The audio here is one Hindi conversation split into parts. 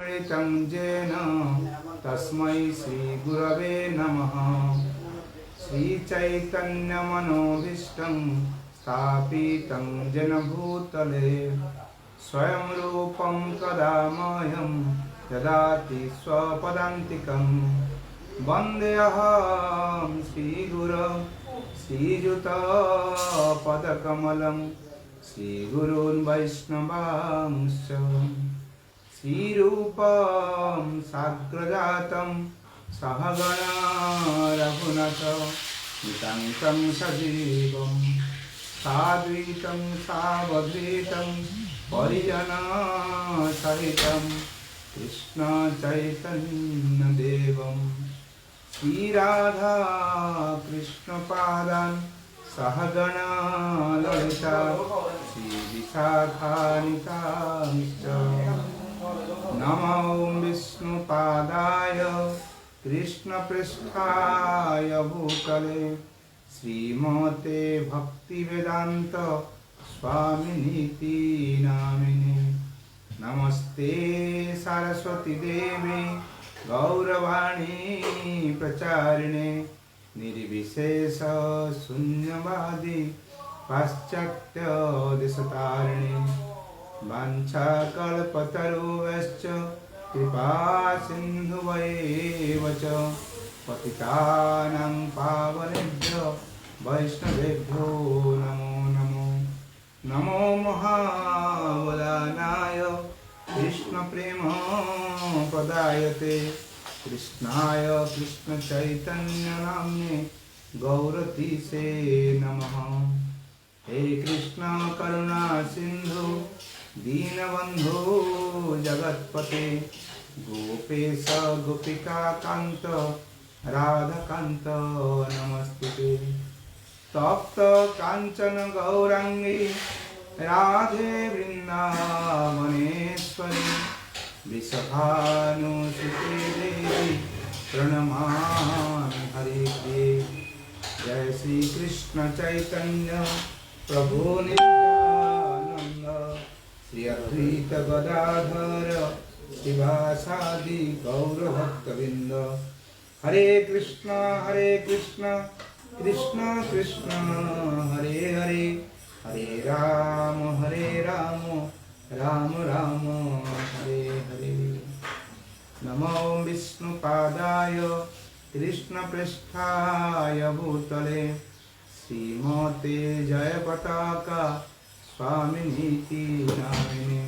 तं येन तस्मै श्रीगुरवे नमः। श्रीचैतन्यमनोभीष्टं स्थापितं येन भूतले स्वयं रूपं कदा मह्यं ददाति स्वपदान्तिकं। वन्देऽहं श्रीगुरौ श्रीयुतपदकमलं श्रीगुरून् वैष्णवांश्च। श्रीरूपं साग्रजातं सहगणा रघुनाथं तं सजीवं साद्वैतं सावधूतं परिजनसहितं कृष्ण चैतन्यदेवं श्रीराधा कृष्णपादान् सहगणा ललिता श्रीविशाखान्वितांश्च। नमो विष्णुपादाय कृष्णपृष्ठाय भूतले श्रीमते भक्तिवेदान्त स्वामिनीति नामिने। नमस्ते सरस्वती देवी गौरवाणी प्रचारिणे निर्विशेष शून्यवादी पाश्चात्य देशतारिणे। वाञ्छाकल्पतरुश्च कृपा सिन्धुवैव च पतितानां पावनेभ्यो वैष्णवेभ्यो नमो नमो। नमो महावदानाय कृष्णप्रेमप्रदायते कृष्णाय कृष्णचैतन्यनाम्ने गौरतीसे नमः। हे कृष्ण करुणा सिंधु दीनबंधु जगत्पते गोपेश गोपिका कांत राधाकांत नमस्ते। तप्त कांचन गौरांगी राधे वृंदावनेश्वरी वृषभानुसुते देवी प्रणमामि हरिप्रिये। जय श्री कृष्ण चैतन्य प्रभु नित्यानंद श्री अद्वैत गदाधर शिवासादि गौर भक्तवृंद। हरे कृष्ण कृष्ण कृष्ण हरे हरे, हरे राम राम राम हरे हरे। नमो विष्णुपादाय कृष्णपृष्ठाय भूतले श्रीमते जयपताका स्वामिनीति नामिने।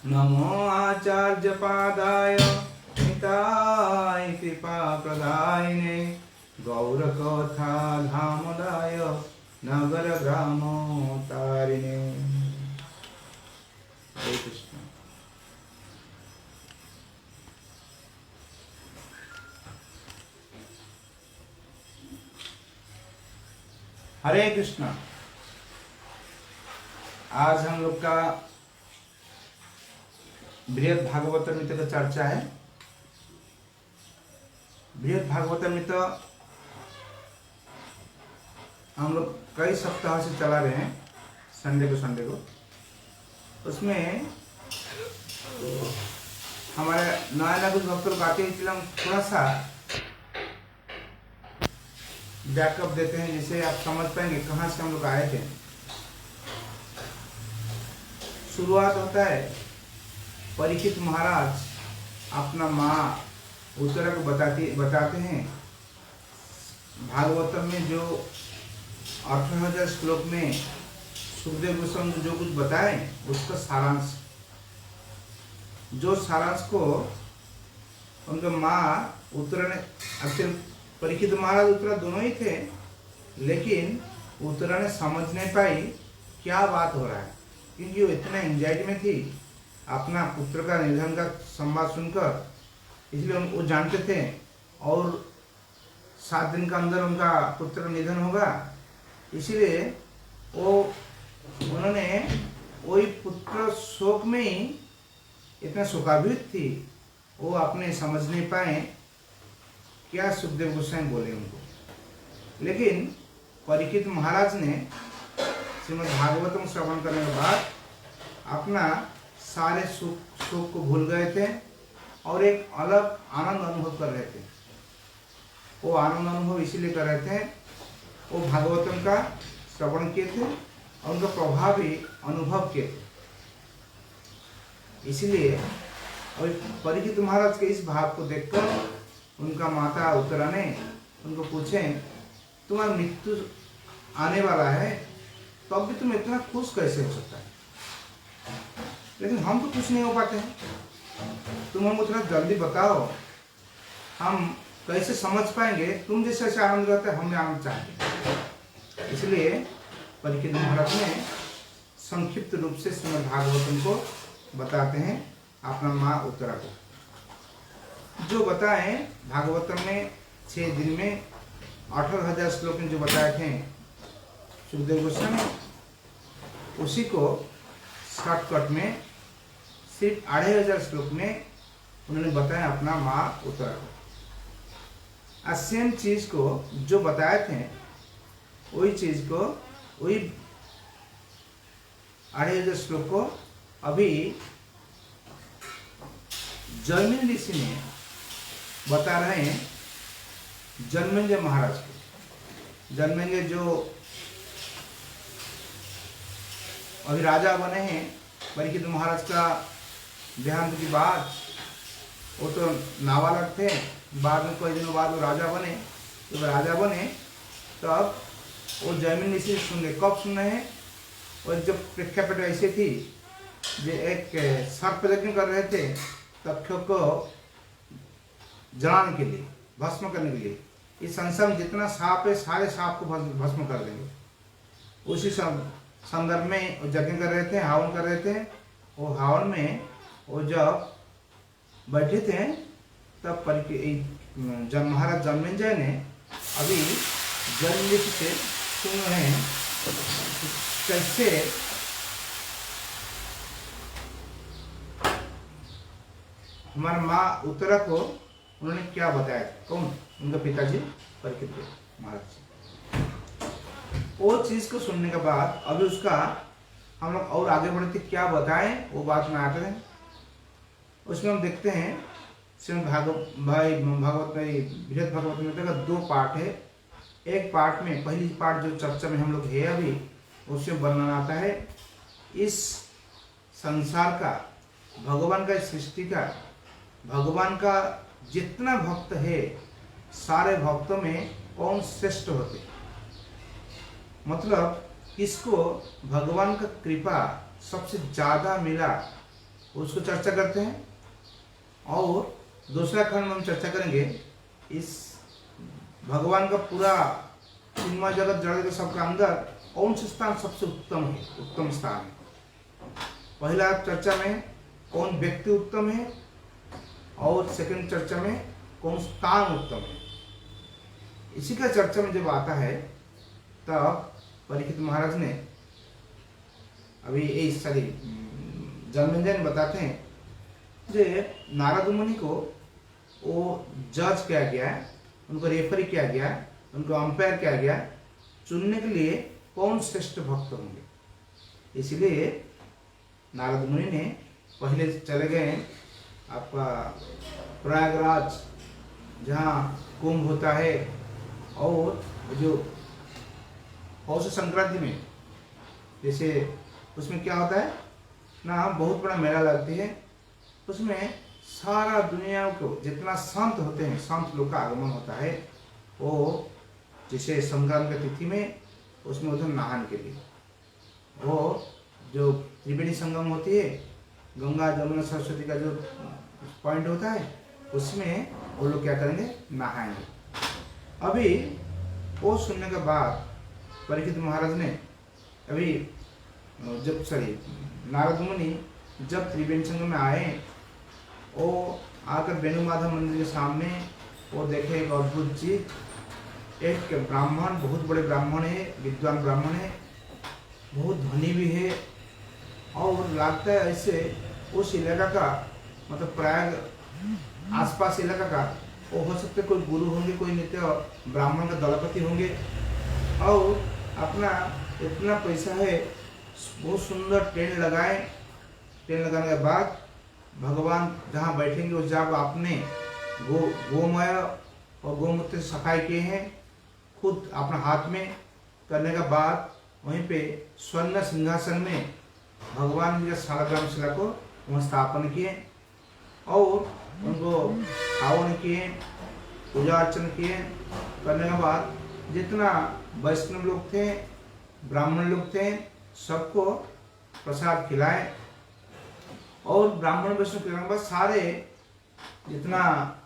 नमो आचार्यपादाय निताय कृपाप्रदायिने गौरकथा धामदाय नगरग्रामोत्तारिणे। हरे कृष्ण। हरे कृष्ण। आज हम लोग का बृहद भागवतमृत का चर्चा है। बृहद भागवतमृत हम लोग कई सप्ताह से चला रहे हैं, संडे को। उसमें हमारे नया कुछ भक्त लोग आते हैं, इसलिए हम थोड़ा सा बैकअप देते हैं, जिससे आप समझ पाएंगे कहाँ से हम लोग आए थे। शुरुआत होता है, परीक्षित महाराज अपना माँ उत्तरा को बताते हैं भागवतम में जो 18,000 श्लोक में सुखदेव गोस्वामी जो कुछ बताए उसका सारांश, जो सारांश को उनका माँ उत्तरा ने, एक्चुअली परीक्षित महाराज उत्तरा दोनों ही थे, लेकिन उत्तरा ने समझ नहीं पाई क्या बात हो रहा है, क्योंकि वो इतना एंजाइटी में थी अपना पुत्र का निधन का संवाद सुनकर। इसलिए वो जानते थे और 7 दिन का अंदर उनका पुत्र का निधन होगा, इसीलिए उन्होंने वही पुत्र शोक में ही इतना शोकाभीत थी, वो अपने समझ नहीं पाए क्या सुखदेव गोस्वामी बोले उनको। लेकिन परीक्षित महाराज ने श्रीमद् भागवतम श्रवण करने के बाद अपना सारे शोक को भूल गए थे और एक अलग आनंद अनुभव कर रहे थे। वो आनंद अनुभव इसीलिए कर रहे थे, वो भागवतम का श्रवण किए थे और उनका प्रभाव भी अनुभव किए थे। इसलिए अभी परीक्षित महाराज के इस भाव को देखकर उनका माता उत्तरा ने उनको पूछे, तुम्हारा मृत्यु आने वाला है तब भी तुम इतना खुश कैसे हो सकता है? लेकिन हम तो खुश नहीं हो पाते हैं। तुम हमको थोड़ा जल्दी बताओ, हम कैसे समझ पाएंगे? तुम जैसे ऐसे आनंद रहते हैं, हम भी आनंद चाहते हैं। इसलिए परीक्षित महाराज ने संक्षिप्त रूप से श्रीमद् भागवतम को बताते हैं अपना माँ उत्तरा को। जो बताए भागवतम में 6 दिन में 18,000 श्लोक में जो बताए थे सुखदेव गोस्वामी, उसी को शॉर्टकट में सिर्फ 2,500 श्लोक में उन्होंने बताया अपना माँ उत्तरा को। सेम चीज को जो बताए थे वही चीज को, वही 2,500 श्लोक को अभी जैमिनी ऋषि ने बता रहे हैं जन्मेंद्र महाराज को। जन्मेंद्र जो अभी राजा बने हैं, परीक्षित महाराज का देहांत की बाद, वो तो नाबालक थे, बाद में कई दिनों बाद वो राजा बने। जब राजा बने तब वो जैमिनी ऋषि सुन गए। कब सुन रहे हैं? और जब प्रेक्षापट ऐसी थी जो एक सर्प यज्ञ कर रहे थे तक्षक को जलाने के लिए, भस्म करने के लिए, इस संसार में जितना सांप है सारे सांप को भस्म कर देंगे। उसी संदर्भ में वो यज्ञ कर रहे थे, हवन कर रहे थे। वो हवन में वो जब बैठे थे तब महाराज जन्मेंजय ने अभी जन्म से सुन रहे हैं कैसे हमारे माँ उत्तरा को उन्होंने क्या बताया। कौन? उनका पिताजी परीक्षित महाराज। वो चीज को सुनने के बाद अभी उसका हम लोग और आगे बढ़ते क्या बताएं वो बात में आते हैं। उसमें हम देखते हैं श्रीमद् भागवत में बृहद भागवत में का 2 पार्ट है। एक पार्ट में पहली पार्ट जो चर्चा में हम लोग है अभी, उसमें वर्णन आता है इस संसार का, भगवान का, सृष्टि का, भगवान का जितना भक्त है सारे भक्तों में कौन श्रेष्ठ होते, मतलब किसको भगवान का कृपा सबसे ज्यादा मिला, उसको चर्चा करते हैं। और दूसरा खंड में हम चर्चा करेंगे इस भगवान का पूरा चिन्मय जगत जगत सबका अंदर कौन सा स्थान सबसे उत्तम है, उत्तम स्थान है। पहला चर्चा में कौन व्यक्ति उत्तम है और सेकंड चर्चा में कौन स्थान उत्तम है। इसी का चर्चा में जब आता है तब परीक्षित महाराज ने अभी जन्मेंद्र बताते हैं जो नारद मुनि को वो जज किया गया, उनको रेफरी किया गया, उनको अंपायर किया गया चुनने के लिए कौन श्रेष्ठ भक्त होंगे। इसलिए नारद मुनि ने पहले चले गए आपका प्रयागराज जहाँ कुंभ होता है, और जो पौष संक्रांति में जैसे उसमें क्या होता है ना, बहुत बड़ा मेला लगती है। उसमें सारा दुनिया को जितना संत होते हैं, संत लोग का आगमन होता है। वो जैसे संक्रांति की तिथि में उसमें उधर नहाने के लिए वो जो त्रिवेणी संगम होती है, गंगा जमुना सरस्वती का जो पॉइंट होता है, उसमें वो लोग क्या करेंगे, नहाएंगे। अभी वो सुनने के बाद परीक्षित महाराज ने अभी नारद मुनि जब त्रिवेणी संगम में आए, वो आकर वेणु माधव मंदिर के सामने वो देखे एक अद्भुत चीज। एक ब्राह्मण, बहुत बड़े ब्राह्मण है, विद्वान ब्राह्मण है, बहुत धनी भी है, और लगता है ऐसे उस इलाका का, मतलब प्रयाग आसपास इलाका का वो हो सकते कोई गुरु होंगे, कोई नित्य ब्राह्मण का दलपति होंगे, और अपना इतना पैसा है, बहुत सुंदर टेंट लगाए। टेंट लगाने के बाद भगवान जहाँ बैठेंगे उस जगह को आपने गोमय और गोमूत्र से सफाई किए हैं, खुद अपना हाथ में करने के बाद वहीं पे स्वर्ण सिंहासन में भगवान की शालग्राम शिला को वहाँ स्थापन किए और उनको हवन किए, पूजा अर्चना किए। करने के बाद जितना वैष्णव लोग थे, ब्राह्मण लोग थे, सबको प्रसाद खिलाए और ब्राह्मण वैष्णव खिलाने के बाद सारे जितना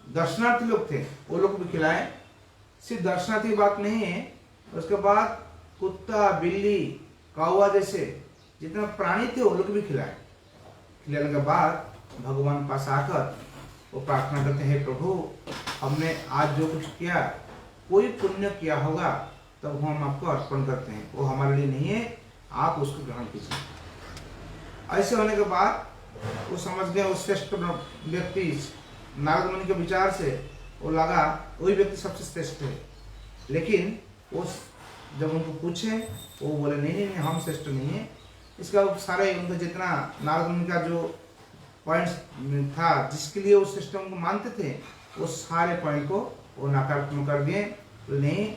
दर्शनार्थी लोग थे वो लोग भी खिलाए। सिर्फ दर्शनार्थी की बात नहीं है, उसके बाद कुत्ता, बिल्ली, कौवा जैसे जितना प्राणी थे वो लोग भी खिलाए। खिलाने के बाद भगवान पास आकर वो प्रार्थना करते हैं, प्रभु हमने आज जो कुछ किया, कोई पुण्य किया होगा तब हम आपको अर्पण करते हैं, वो हमारे लिए नहीं है, आप उसको ग्रहण कीजिए। ऐसे होने के बाद वो समझ गए उस श्रेष्ठ व्यक्ति नारद मुनि के विचार से वो लगा वही व्यक्ति सबसे श्रेष्ठ है। लेकिन वो जब उनको पूछे वो बोले नहीं नहीं, नहीं हम श्रेष्ठ नहीं है। इसका सारे उनका जितना नारद मुनि का जो पॉइंट्स था जिसके लिए वो श्रेष्ठ उनको मानते थे, वो सारे पॉइंट को वो नकारात्मक कर दिए। तो नहीं,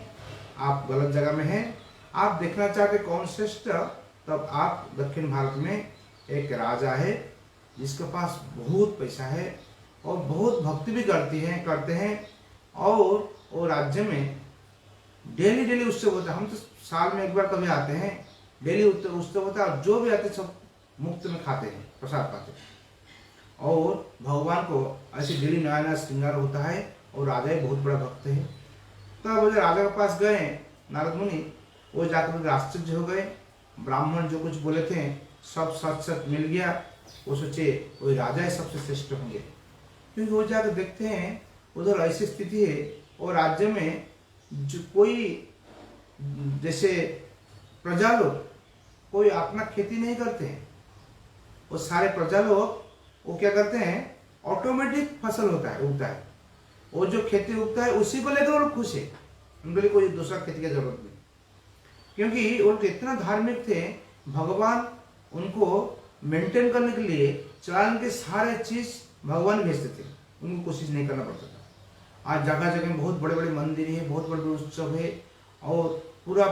आप गलत जगह में हैं, आप देखना चाहते कौन श्रेष्ठ, तब आप दक्षिण भारत में एक राजा है जिसके पास बहुत पैसा है और बहुत भक्ति भी करते हैं और वो राज्य में डेली उत्सव होता है। हम तो साल में एक बार कभी आते हैं, डेली उत्सव होता है और जो भी आते सब मुफ्त में खाते हैं, प्रसाद पाते हैं और भगवान को ऐसे डेली नया नया श्रृंगार होता है और राजा ही बहुत बड़ा भक्त है। तब वो राजा के पास गए नारद मुनि, वो जाकर आश्चर्य हो गए। ब्राह्मण जो कुछ बोले थे सब सच मिल गया। वो सोचे वही राजा ही सबसे श्रेष्ठ होंगे, क्योंकि वो जाकर देखते हैं उधर ऐसी स्थिति है और राज्य में जो कोई जैसे प्रजा लोग कोई अपना खेती नहीं करते हैं, वो सारे प्रजा लोग वो क्या करते हैं, ऑटोमेटिक फसल उगता है, वो जो खेती उगता है उसी को लेकर वो लोग खुश है, उनके लिए कोई दूसरा खेती की जरूरत नहीं। क्योंकि वो लोग इतना धार्मिक थे, भगवान उनको मेंटेन करने के लिए चलाने के सारे चीज भगवान भेजते थे, उनको कोशिश नहीं करना पड़ता था। आज जगह जगह बहुत बड़े बड़े मंदिर है, बहुत बड़े बड़े उत्सव है और पूरा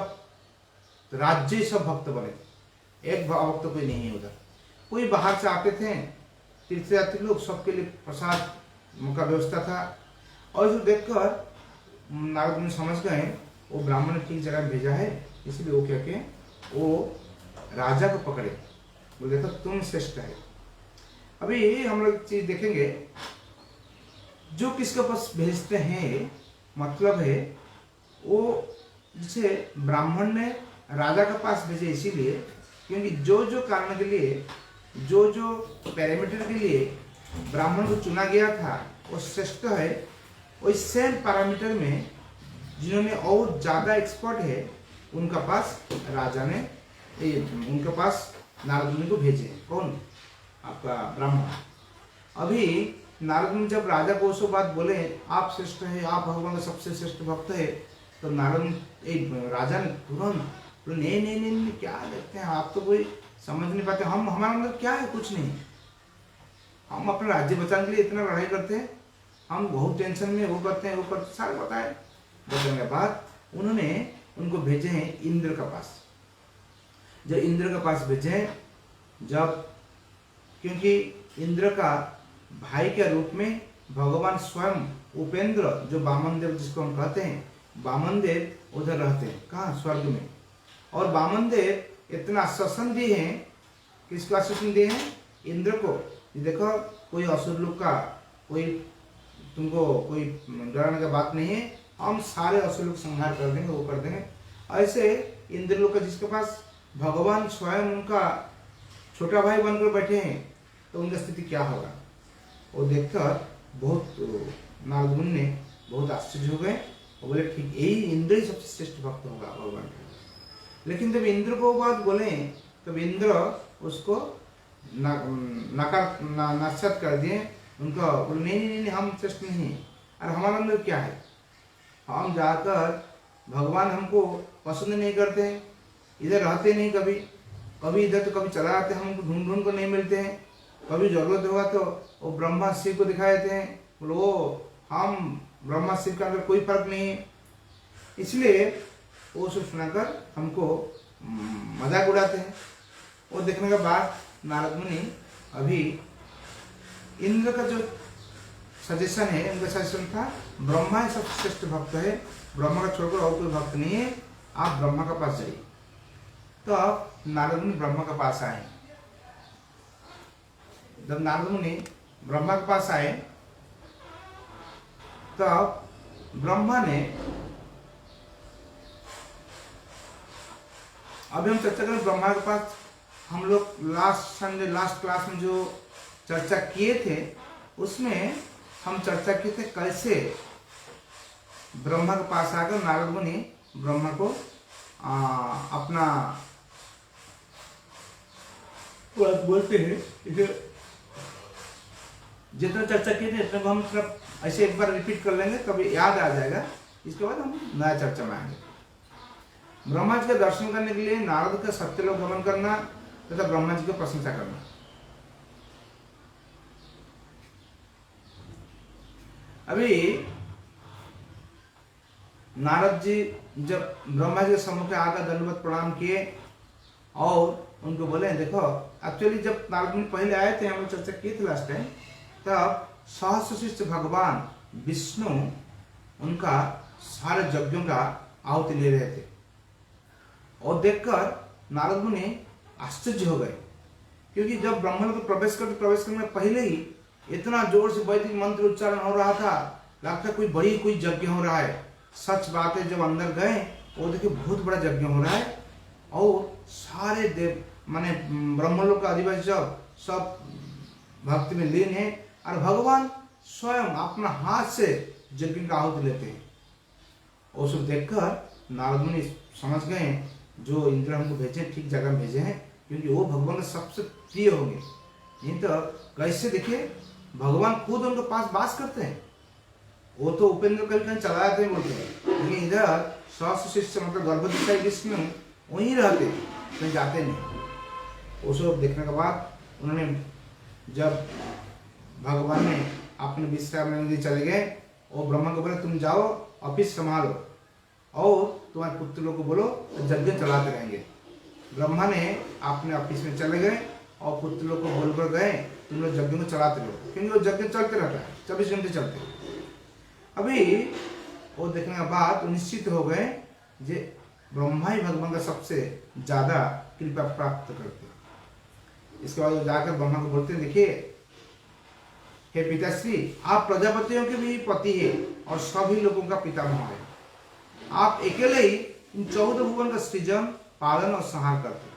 राज्य सब भक्त बने थे, एक भक्त कोई नहीं है उधर। कोई बाहर से आते थे तीर्थयात्री लोग, सबके लिए प्रसाद का व्यवस्था था। और जो देखकर नारद मुनि समझ गए वो ब्राह्मण ने ठीक जगह भेजा है, इसलिए वो क्या के वो राजा को पकड़े, बोले देखो तुम श्रेष्ठ है। अभी हम लोग चीज देखेंगे, जो किसके पास भेजते हैं मतलब है वो जैसे ब्राह्मण ने राजा के पास भेजे इसीलिए क्योंकि जो जो कारण के लिए, जो जो पैरामीटर के लिए ब्राह्मण को चुना गया था वो श्रेष्ठ है, वही सेम पैरामीटर में जिन्होंने और ज्यादा एक्सपर्ट है उनका पास राजा ने उनके पास नारद मुनि को भेजे। कौन? आपका ब्राह्मण। अभी नारद मुनि जब राजा को उसको बात बोले आप श्रेष्ठ है, आप भगवान का सबसे श्रेष्ठ भक्त है, तो नारद राजा ने तुरंत नहीं, क्या देखते हैं आप, तो कोई समझ नहीं पाते, हम हमारा मतलब क्या है, कुछ नहीं, हम अपना राज्य बचाने के लिए इतना लड़ाई करते हैं, हम बहुत टेंशन में वो करते हैं सारे बताए। बताने के बाद उन्होंने उनको भेजे हैं इंद्र के पास। जब इंद्र के पास भेजे, जब क्योंकि इंद्र का भाई के रूप में भगवान स्वयं उपेंद्र जो वामन देव जिसको हम कहते हैं, वामन देव उधर रहते हैं, कहाँ? स्वर्ग में। और वामन देव इतना आश्वासन दिए हैं, किसको आश्वासन दिए हैं? इंद्र को। देखो कोई असुर लोग का कोई तुमको कोई डराने का बात नहीं है, हम सारे असुर लोग संहार कर देंगे, वो कर देंगे। ऐसे इंद्र लोग का जिसके पास भगवान स्वयं उनका छोटा भाई बनकर बैठे हैं, तो उनकी स्थिति क्या होगा वो देखकर बहुत नारद मुनि ने बहुत आश्चर्य हो गए और बोले ठीक यही इंद्र ही सबसे श्रेष्ठ भक्त होगा भगवान का। लेकिन जब इंद्र को बात बोले तब इंद्र उसको नक्षत कर दिए, उनका बोले नहीं हम श्रेष्ठ नहीं, अरे हमारा अंदर क्या है, हम जाकर भगवान हमको पसंद नहीं करते हैं, इधर रहते नहीं, कभी इधर तो कभी चला जाते हैं, हमको ढूंढ को नहीं मिलते हैं, कभी जरूरत होगा तो वो ब्रह्मा शिव को दिखा देते हैं, बोलो वो हम ब्रह्मा शिव का अंदर कोई फर्क नहीं है। इसलिए वो सब सुनाकर हमको मजाक उड़ाते हैं। वो देखने के बाद नारद मुनि अभी इंद्र का जो सजेशन है, उनका सजेशन था ब्रह्मा ही सबसे श्रेष्ठ भक्त है, ब्रह्मा का छोड़कर और कोई भक्त नहीं है, आप ब्रह्मा के पास जाइए। तो अब नारद मुनि ब्रह्मा के पास आए। जब नारद मुनि ब्रह्मा के पास आए तो ब्रह्मा ने, अभी हम चर्चा करें ब्रह्मा के पास, हम लोग लास्ट क्लास में जो चर्चा किए थे उसमें हम चर्चा किए थे कैसे ब्रह्मा के पास आकर नारद मुनि ब्रह्मा को अपना बात बोलते हैं। इसे जितना चर्चा किए थे इतना हम सिर्फ ऐसे एक बार रिपीट कर लेंगे, कभी याद आ जाएगा। इसके बाद हम नया चर्चा में आएंगे। ब्रह्मा जी का दर्शन करने के लिए नारद का सत्यलोक गमन करना तथा ब्रह्मा जी की प्रशंसा करना। अभी नारद जी जब ब्रह्मा जी के सम्मुख आकर दंडवत प्रणाम किए और उनको बोले, देखो एक्चुअली जब नारद मुनि पहले आए थे, हम लोग चर्चा किए थे लास्ट टाइम, तब सहस्र भगवान विष्णु उनका सारे यज्ञों का आहुति ले रहे थे और देखकर नारद मुनि आश्चर्य हो गए, क्योंकि जब ब्रह्मलोक में प्रवेश करने पहले ही इतना जोर से वैदिक मंत्र उच्चारण हो रहा था, लगता कोई यज्ञ हो रहा है। सच बात है, जब अंदर गए वो देखिए बहुत बड़ा यज्ञ हो रहा है और सारे देव माने ब्रह्मलोक का अधिपति सब भक्ति में लीन है और भगवान स्वयं अपना हाथ से यज्ञ का आहुति लेते हैं। और सब देखकर नारद मुनि समझ गए जो इंद्र हमको भेजे ठीक जगह भेजे हैं, क्योंकि वो भगवान के सबसे प्रिय होंगे। नहीं तो कैसे देखिए भगवान खुद उनके पास वास करते हैं। वो तो उपेंद्र कभी कहीं चला जाते हैं बोलते हैं, लेकिन इधर सहस्र शिष्य मतलब गर्भदिशाई विष्णु वहीं रहते, कहीं जाते नहीं। वो सब देखने के बाद उन्होंने, जब भगवान ने अपने विश्राम लेने के लिए चले गए और ब्रह्मा को बोले तुम जाओ ऑफिस संभालो और तुम्हारे पुत्र लोग को बोलो यज्ञ चलाते रहेंगे। ब्रह्मा ने अपने ऑफिस में चले गए और पुत्र लोग को बोलकर गए तुम लोग यज्ञ को चलाते रहो, क्योंकि वो यज्ञ चलते रहता है, 24 घंटे चलते हैं। अभी वो देखने के बाद निश्चित हो गए जे ब्रह्मा ही भगवान का सबसे ज्यादा कृपा प्राप्त करते। इसके बाद वो जाकर ब्रह्मा को बोलते हैं, देखिए हे पिताश्री, आप प्रजापतियों के भी पति है और सभी लोगों का पितामह है। आप अकेले ही इन 14 भुवन का सृजन, पालन और संहार करते हैं।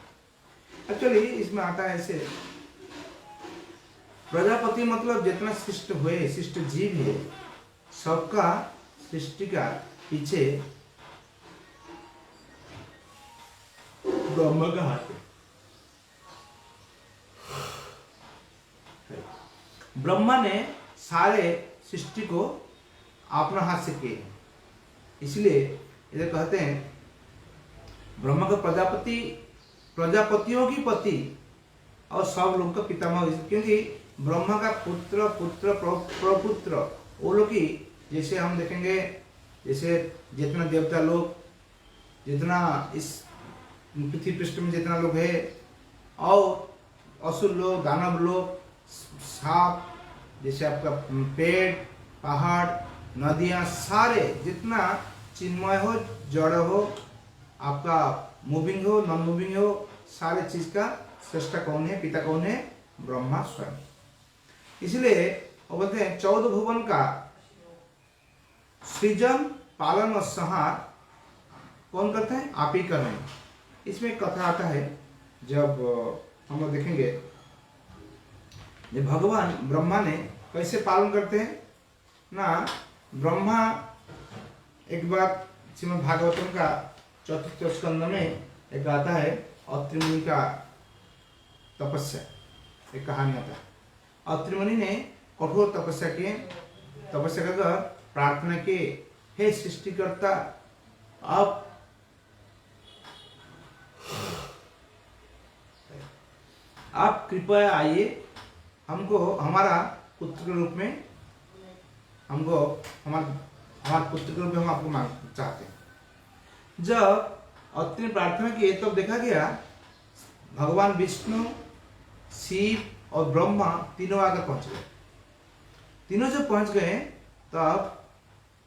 एक्चुअली इसमें आता है ऐसे, प्रजापति मतलब जितना शिष्ट हुए, शिष्ट जीव है, सबका सृष्टि का पीछे ब्रह्मा का हाथ है। ब्रह्मा ने सारे सृष्टि को अपना हाथ से किए, इसलिए इधर कहते हैं ब्रह्मा का प्रजापति, प्रजापतियों की पति और सब लोगों का पितामह, क्योंकि ब्रह्मा का पुत्र, पुत्र, प्रपुत्र, वो लोग की, जैसे हम देखेंगे, जैसे जितना देवता लोग, जितना इस पृथ्वी पृष्ठ में जितना लोग है, और असुर लोग, दानव लोग, सांप, जैसे आपका पेड़, पहाड़, नदियां, सारे जितना चिन्मय हो, जड़ हो, आपका मूविंग हो, नॉन मूविंग हो, सारे चीज का सृष्टा कौन है, पिता कौन है? ब्रह्मा स्वयं। इसलिए वो बोलते हैं 14 भुवन का सृजन, पालन और संहार कौन करते हैं? आप ही कर रहे हैं। इसमें एक कथा आता है, जब हम लोग देखेंगे जब भगवान ब्रह्मा ने कैसे पालन करते हैं ना। ब्रह्मा एक बार श्रीमद् भागवतम का 4th स्कंद में एक आता है, अत्रि मुनि का तपस्या, एक कहानी आता है। अत्रि मुनि ने कठोर तपस्या किए, तपस्या कर प्रार्थना की, हे सृष्टिकर्ता, आप कृपया आइए हमको हमारा पुत्र के रूप में हमको हमारे पुत्र के रूप में हम आपको मांग चाहते हैं। जब अत्रि प्रार्थना की तब देखा गया भगवान विष्णु, शिव और ब्रह्मा तीनों आकर पहुंच गए। तीनों जब पहुंच गए तब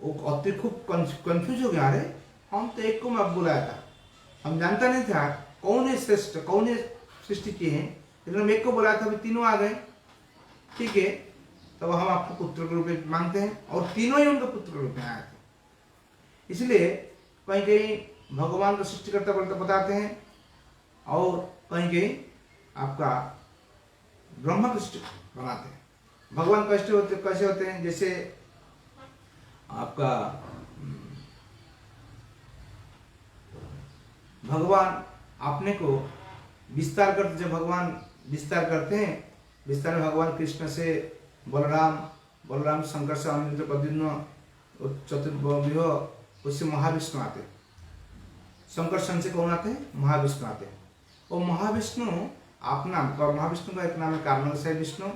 वो अत्रि खूब कंफ्यूज हो गया। अरे हम तो एक को मैं बुलाया था, हम जानता नहीं था कौन है श्रेष्ठ, कौन है सृष्टि किए हैं, लेकिन हम एक को बुलाया था, अभी तीनों आ गए। ठीक है, तब हम आपको पुत्र के रूप में मांगते हैं, और तीनों ही उनके पुत्र के रूप में आए थे। इसलिए कहीं कहीं भगवान को सृष्टिकर्ता बताते हैं, और कहीं कहीं आपका ब्रह्मा को सृष्टि बनाते हैं। भगवान कैसे होते हैं, जैसे आपका भगवान अपने को विस्तार करते, जब भगवान विस्तार करते हैं, विस्तार में भगवान कृष्ण से बलराम शंकर से अनिरुद्ध प्रद्युम्न चतुर्व्यूह, उससे महाविष्णु आते। शंकर से कौन आते हैं? महाविष्णु आते हैं। और महाविष्णु का एक नाम है कार्णवशय विष्णु।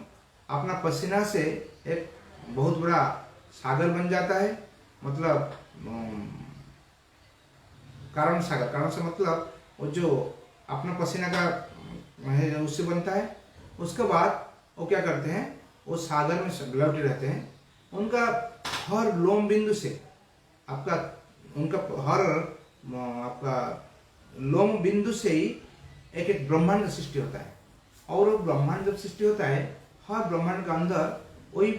अपना पसीना से एक बहुत बड़ा सागर बन जाता है, मतलब कारण सागर से मतलब वो जो अपना पसीना का है उससे बनता है। उसके बाद वो क्या करते हैं, वो सागर में लौटे रहते हैं। उनका हर लोम बिंदु से आपका लोम बिंदु से ही एक एक ब्रह्मांड सृष्टि होता है। और वो ब्रह्मांड जब सृष्टि होता है, हर ब्रह्मांड के अंदर वही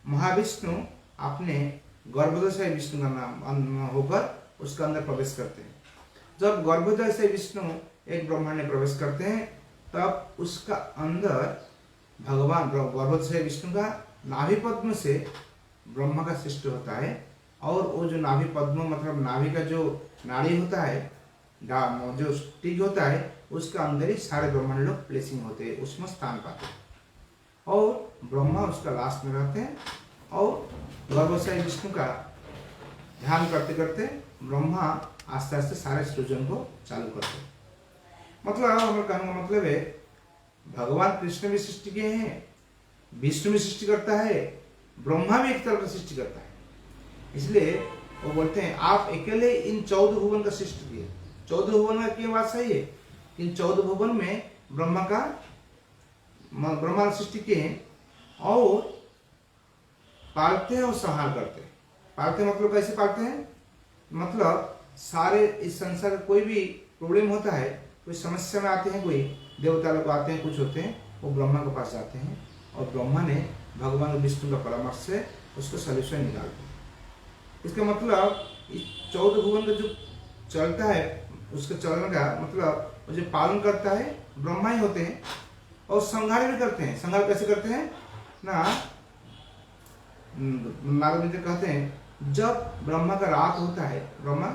महाविष्णु अपने गर्भोदय से विष्णु का नाम होकर उसके अंदर प्रवेश करते हैं। जब गर्भोदय से विष्णु एक ब्रह्मांड में प्रवेश करते हैं, तब उसका अंदर भगवान गर्भोदय से विष्णु का नाभि पद्म से ब्रह्मा का सृष्टि होता है। और वो जो नाभि पद्म मतलब नाभि का जो नाड़ी होता है, जो टिक होता है, उसका अंदर ही सारे ब्रह्मांड लोग प्लेसिंग होते हैं, उसमें स्थान पाते हैं। और ब्रह्मा उसका लास्ट में रहते हैं। और गर्भोदय विष्णु का ध्यान करते करते ब्रह्मा आस्ते आस्ते सारे सृजन को चालू करते हैं। मतलब हमारे कहने का मतलब है, भगवान कृष्ण भी सृष्टि किए हैं, विष्णु भी सृष्टि करता है, ब्रह्मा भी एक तरह का सृष्टि करता है। इसलिए वो बोलते हैं आप अकेले इन 14 भुवन का सृष्टि किए। 14 भुवन का क्या बात सही है, इन 14 भुवन में ब्रह्मा सृष्टि किए, और पालते हैं और संहार करते हैं। पालते मतलब कैसे पालते हैं, मतलब सारे इस संसार का कोई भी प्रॉब्लम होता है, कोई समस्या में आते हैं, कोई देवता लोग आते हैं, कुछ होते हैं, वो ब्रह्मा के पास जाते हैं, और ब्रह्मा ने भगवान विष्णु का परामर्श से उसको सॉल्यूशन निकालते हैं। इसका मतलब इस 14 भुवन का जो चलता है, उसके चलने का मतलब वो जो पालन करता है ब्रह्मा ही होते हैं, और संहार भी करते हैं। संहार कैसे करते हैं ना, नारद मित्र कहते हैं जब ब्रह्मा का रात होता है, ब्रह्मा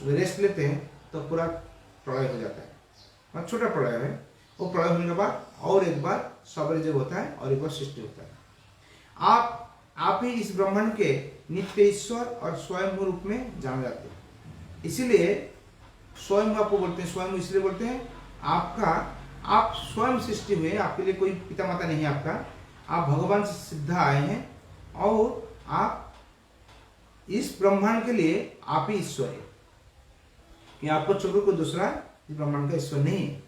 रेस्ट लेते हैं, तो पूरा प्रलय हो जाता है। छोटा प्रलय है, वो प्रलय होने के बाद और एक बार सवेरे जब होता है, और एक बार सृष्टि होता है। आप ही इस ब्रह्मांड के नित्य ईश्वर और स्वयं रूप में जाने जाते हैं। इसीलिए स्वयं आपको बोलते हैं, स्वयं इसलिए बोलते हैं आप स्वयं सृष्टि हुए, आपके लिए कोई पिता माता नहीं है आपका, आप भगवान से सीधा आए हैं, और आप इस ब्रह्मांड के लिए आप ही ईश्वर है, कि आपको छोड़कर कोई दूसरा इस ब्रह्मांड का ईश्वर नहीं है।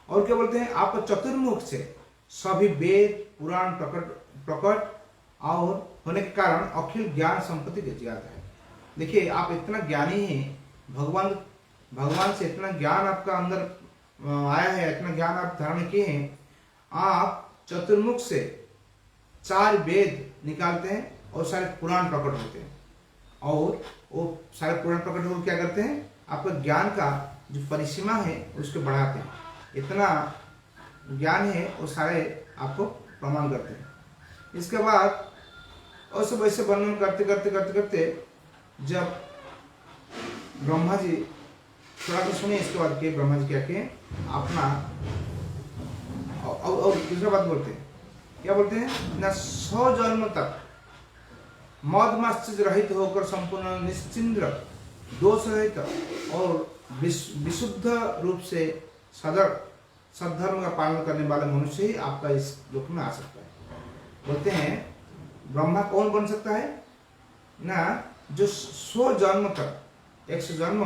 और क्या बोलते हैं, आपको चतुर्मुख से सभी वेद पुराण प्रकट और होने के कारण अखिल ज्ञान संपत्ति जाता है। देखिए आप इतना ज्ञानी हैं, भगवान से इतना ज्ञान आपका अंदर आया है, इतना ज्ञान आप धारण किए हैं। आप चतुर्मुख से 4 वेद निकालते हैं, और सारे पुराण प्रकट होते हैं, और वो सारे पुराण प्रकट होकर क्या करते हैं, आपका ज्ञान का जो परिसीमा है उसको बढ़ाते हैं। इतना ज्ञान है, वो सारे आपको प्रमाण करते हैं। इसके बाद और सब ऐसे वर्णन करते करते जब ब्रह्मा जी, थोड़ा तो सुनिए इसके बाद के ब्रह्मा जी क्या किए अपना, और दूसरा बात बोलते हैं, क्या बोलते हैं ना, 100 जन्म तक मद मात्सर्य रहित होकर संपूर्ण निश्चिंद्र दोष रहित और विशुद्ध रूप से सद्धर्म का पालन करने वाले मनुष्य ही आपका इस लोक में आ सकता है। बोलते हैं ब्रह्मा कौन बन सकता है ना, जो 100 जन्म तक, 100 जन्म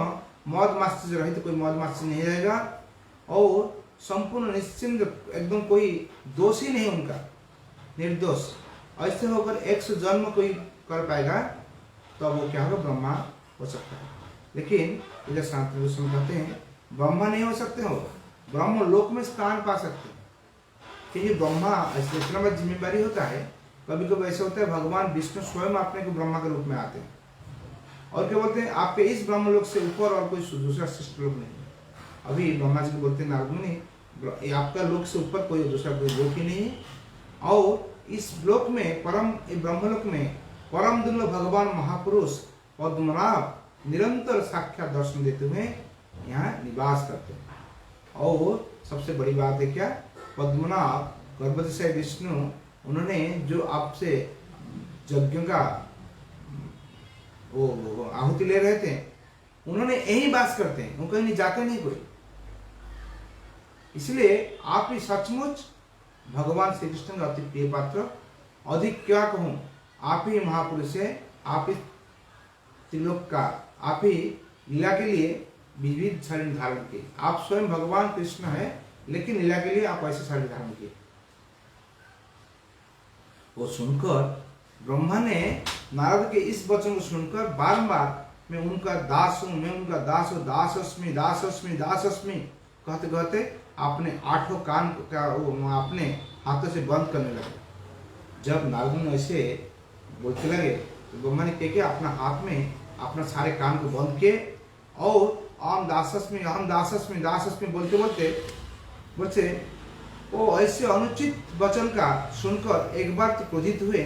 मौज मस्ती रहित, तो कोई मौज मस्ती नहीं रहेगा और संपूर्ण निश्चिंत, एकदम कोई दोषी नहीं उनका, निर्दोष, ऐसे होकर 100 जन्म कोई कर पाएगा तो वो क्या होगा, ब्रह्मा हो सकता है। लेकिन इधर शांति गोस्वामी कहते हैं ब्रह्मा नहीं हो सकते हो, ब्रह्म लोक में स्थान पा सकते हैं। क्योंकि ब्रह्मा ऐसे इतना बड़ा जिम्मेदारी होता है, कभी कभी ऐसा होता है भगवान विष्णु स्वयं अपने को ब्रह्मा के रूप में आते हैं और क्या बोलते हैं, आपके इस ब्रह्म लोक से ऊपर और कोई दूसरा श्रेष्ठ लोक नहीं है। अभी ब्रह्मा जी को बोलते हैं नारद मुनि, आपका लोक से ऊपर कोई दूसरा कोई लोक ही नहीं है। और इस लोक में परम ब्रह्मलोक में परम दुर्लभ भगवान महापुरुष पद्मनाभ निरंतर साक्षात दर्शन देते हुए यहाँ निवास करते हैं। और सबसे बड़ी बात है क्या, पद्मनाभ गर्भवती विष्णु, उन्होंने जो आपसे यज्ञ का वो आहुति ले रहे थे, उन्होंने यही वास करते हैं, वो कहीं नहीं जाते नहीं कोई। इसलिए आप ही सचमुच भगवान श्री कृष्ण का अति प्रिय पात्र, अधिक क्या कहूं, आप ही महापुरुष है, आप ही त्रिलोक का, आप ही लीला के लिए विविध शरीर धारण किए। आप स्वयं भगवान कृष्ण है, लेकिन लीला के लिए आप ऐसे शरीर धारण किए। वो सुनकर ब्रह्मा ने नारद के इस वचन को सुनकर बारंबार मैं उनका दास हूं, मैं उनका दास हूं, दासस्मि दासस्मि दासस्मि कहते कहते अपने 8 कान का अपने हाथों से बंद करने लगे। जब नारद ने ऐसे बोलते लगे तो ब्रह्मा ने क्या किया, अपना हाथ में अपना सारे कान को बंद किए और अहम दासस्मि दासस्मि बोलते बोलते वो ऐसे अनुचित वचन का सुनकर एक बार तो क्रोधित हुए,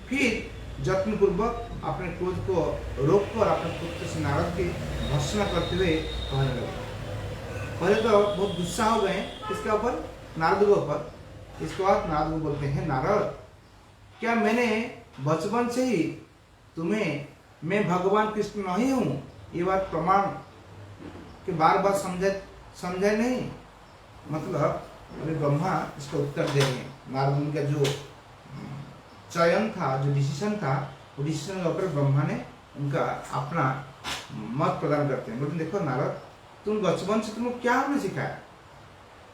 फिर जत्न पूर्वक अपने क्रोध को रोककर अपने पुत्र से नारद की भर्त्सना करते हुए कहने लगे। पहले तो बहुत गुस्सा हो गए इसके ऊपर, नारद के ऊपर। इसके बाद नारद को बोलते हैं, नारद क्या मैंने बचपन से ही तुम्हें मैं भगवान कृष्ण नहीं हूँ ये बात प्रमाण के बार बार समझे नहीं? मतलब अभी ब्रह्मा इसका उत्तर देंगे। नारद का जो चयन था, जो डिसीजन था, वो डिसीजन के ऊपर ब्रह्मा ने उनका अपना मत प्रदान करते हैं। बोलते देखो नारद, तुम बचपन से तुमको क्या हमने सिखाया?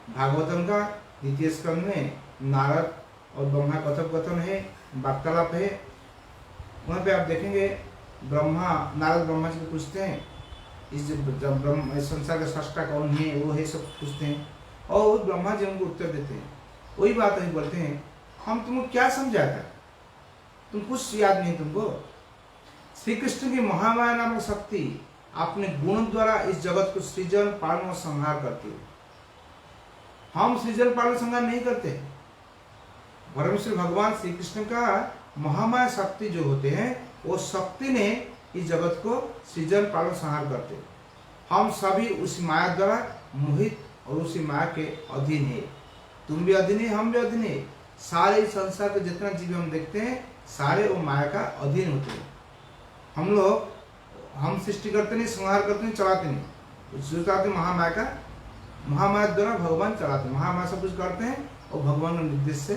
भागवतम का 2 स्कंध में नारद और ब्रह्मा कथोपकथन है, वार्तालाप है। वहाँ पे आप देखेंगे नारद ब्रह्मा जी को पूछते हैं, इस संसार का सृष्टा कौन है, वो है, सब पूछते हैं और ब्रह्मा जी उनको उत्तर देते हैं। वही बात है, बोलते हैं हम तुमको क्या समझाया था, तुम कुछ याद नहीं तुमको? श्री कृष्ण की महामाया नामक शक्ति अपने गुण द्वारा इस जगत को सृजन पालन और संहार करती है। हम सृजन पालन संहार नहीं करते। परमेश्वर भगवान श्री कृष्ण का महामाया शक्ति जो होते हैं, वो शक्ति ने इस जगत को सृजन पालन संहार करते हैं। हम सभी उस माया द्वारा मोहित और उसी माया के अधीन है। तुम भी अधीन है, हम भी अधीन है। सारे संसार के जितना जीव हम देखते हैं, सारे वो माया का अधीन होते हैं। हम सृष्टि करते नहीं, संहार करते नहीं, चलाते नहीं। चलाते महामाया द्वारा भगवान चलाते हैं। महामाया सब कुछ करते हैं और भगवान के निर्देश से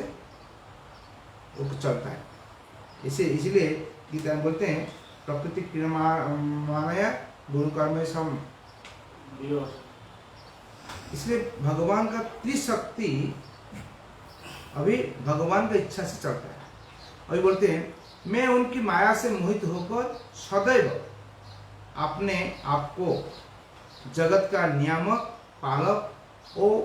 वो चलता है। इसलिए गीता में बोलते हैं प्रकृति क्रियमाणया गुरु कर्म सम। इसलिए भगवान का त्रिशक्ति अभी भगवान का इच्छा से चलता है। अभी बोलते हैं मैं उनकी माया से मोहित होकर सदैव अपने आप को जगत का नियामक, पालक और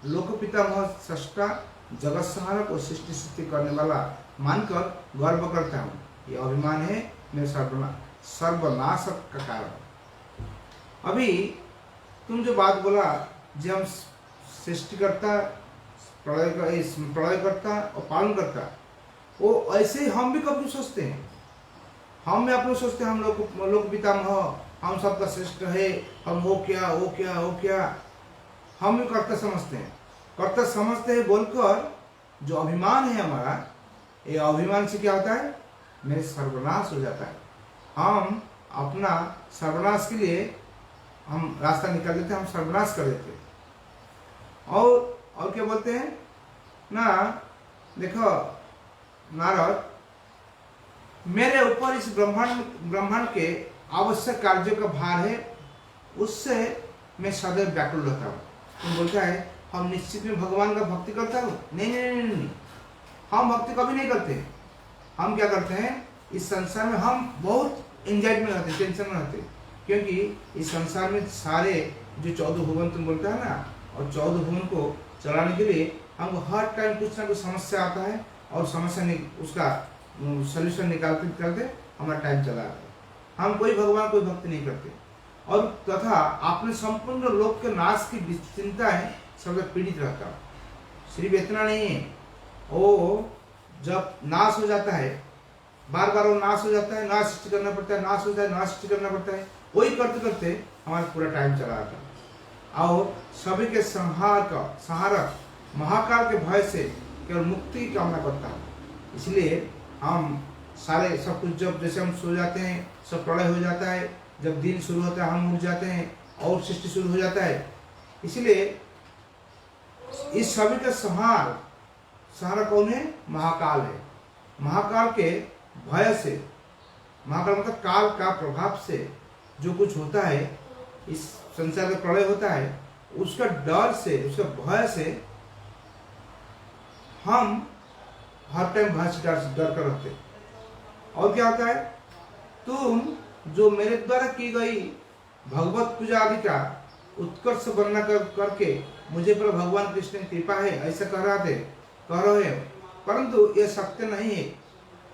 लोकपितामह, सृष्टा, जगत संहारक और सृष्टि स्थिति करने वाला मानकर गर्व करता हूँ। ये अभिमान है मेरे सर्वनाश का कारण। अभी तुम जो बात बोला, जो हम सृष्टिकर्ता, प्रलय करता और पालन करता, वो ऐसे हम भी कभी सोचते हैं। हम भी अपने सोचते हैं हम लोक पितामह, हम सबका श्रेष्ठ है, हम वो क्या हम भी कर्ता समझते हैं बोलकर जो अभिमान है हमारा, ये अभिमान से क्या होता है, मेरे सर्वनाश हो जाता है। हम अपना सर्वनाश के लिए हम रास्ता निकाल देते हैं, हम सर्वनाश कर देते हैं। और क्या बोलते हैं ना, देखो नारद, मेरे ऊपर इस ब्रह्मांड के आवश्यक कार्यों का भार है, उससे मैं सदैव व्याकुल रहता हूँ। तुम बोलता है हम निश्चित में भगवान का भक्ति करता हूँ, नहीं नहीं नहीं नहीं, हम भक्ति कभी नहीं करते। हम क्या करते हैं, इस संसार में हम बहुत एंजाइटी में रहते, टेंशन में रहते, क्योंकि इस संसार में सारे जो 14 भुवन तुम बोलता है ना, और 14 भुवन को चलाने के लिए हमको हर टाइम कुछ ना कुछ समस्या आता है, और समस्या उसका सोल्यूशन निकालते निकालते हमारा टाइम चला आता है। हम कोई भगवान कोई भक्ति नहीं करते, और तथा आपने संपूर्ण लोक के नाश की चिंता है, सब पीड़ित रहता हूँ। सिर्फ इतना नहीं है, वो जब नाश हो जाता है, बार बार वो नाश हो जाता है, नाश सृष्टि करना पड़ता है, नाश होता है, नाश सृष्टि करना पड़ता है, वही करते करते हमारा पूरा टाइम चला आता है। और सभी के संहारक महाकाल के भय से केवल मुक्ति की कामना करता हूँ। इसलिए हम सारे सब कुछ, जब जैसे हम सो जाते हैं सब प्रलय हो जाता है, जब दिन शुरू होता है हम उठ जाते हैं और सृष्टि शुरू हो जाता है। इसलिए इस सभी का सहारा कौन है, महाकाल है। महाकाल के भय से, महाकाल मतलब काल का प्रभाव से जो कुछ होता है, इस संसार का प्रलय होता है, उसका डर से, उसका भय से हम हर टाइम भय से डर कर रहते। और क्या होता है, तुम जो मेरे द्वारा की गई भगवत पूजा आदि का उत्कर्ष वर्णना करके मुझे पर भगवान कृष्ण की कृपा है ऐसा कह रहे हो, परंतु यह सत्य नहीं है।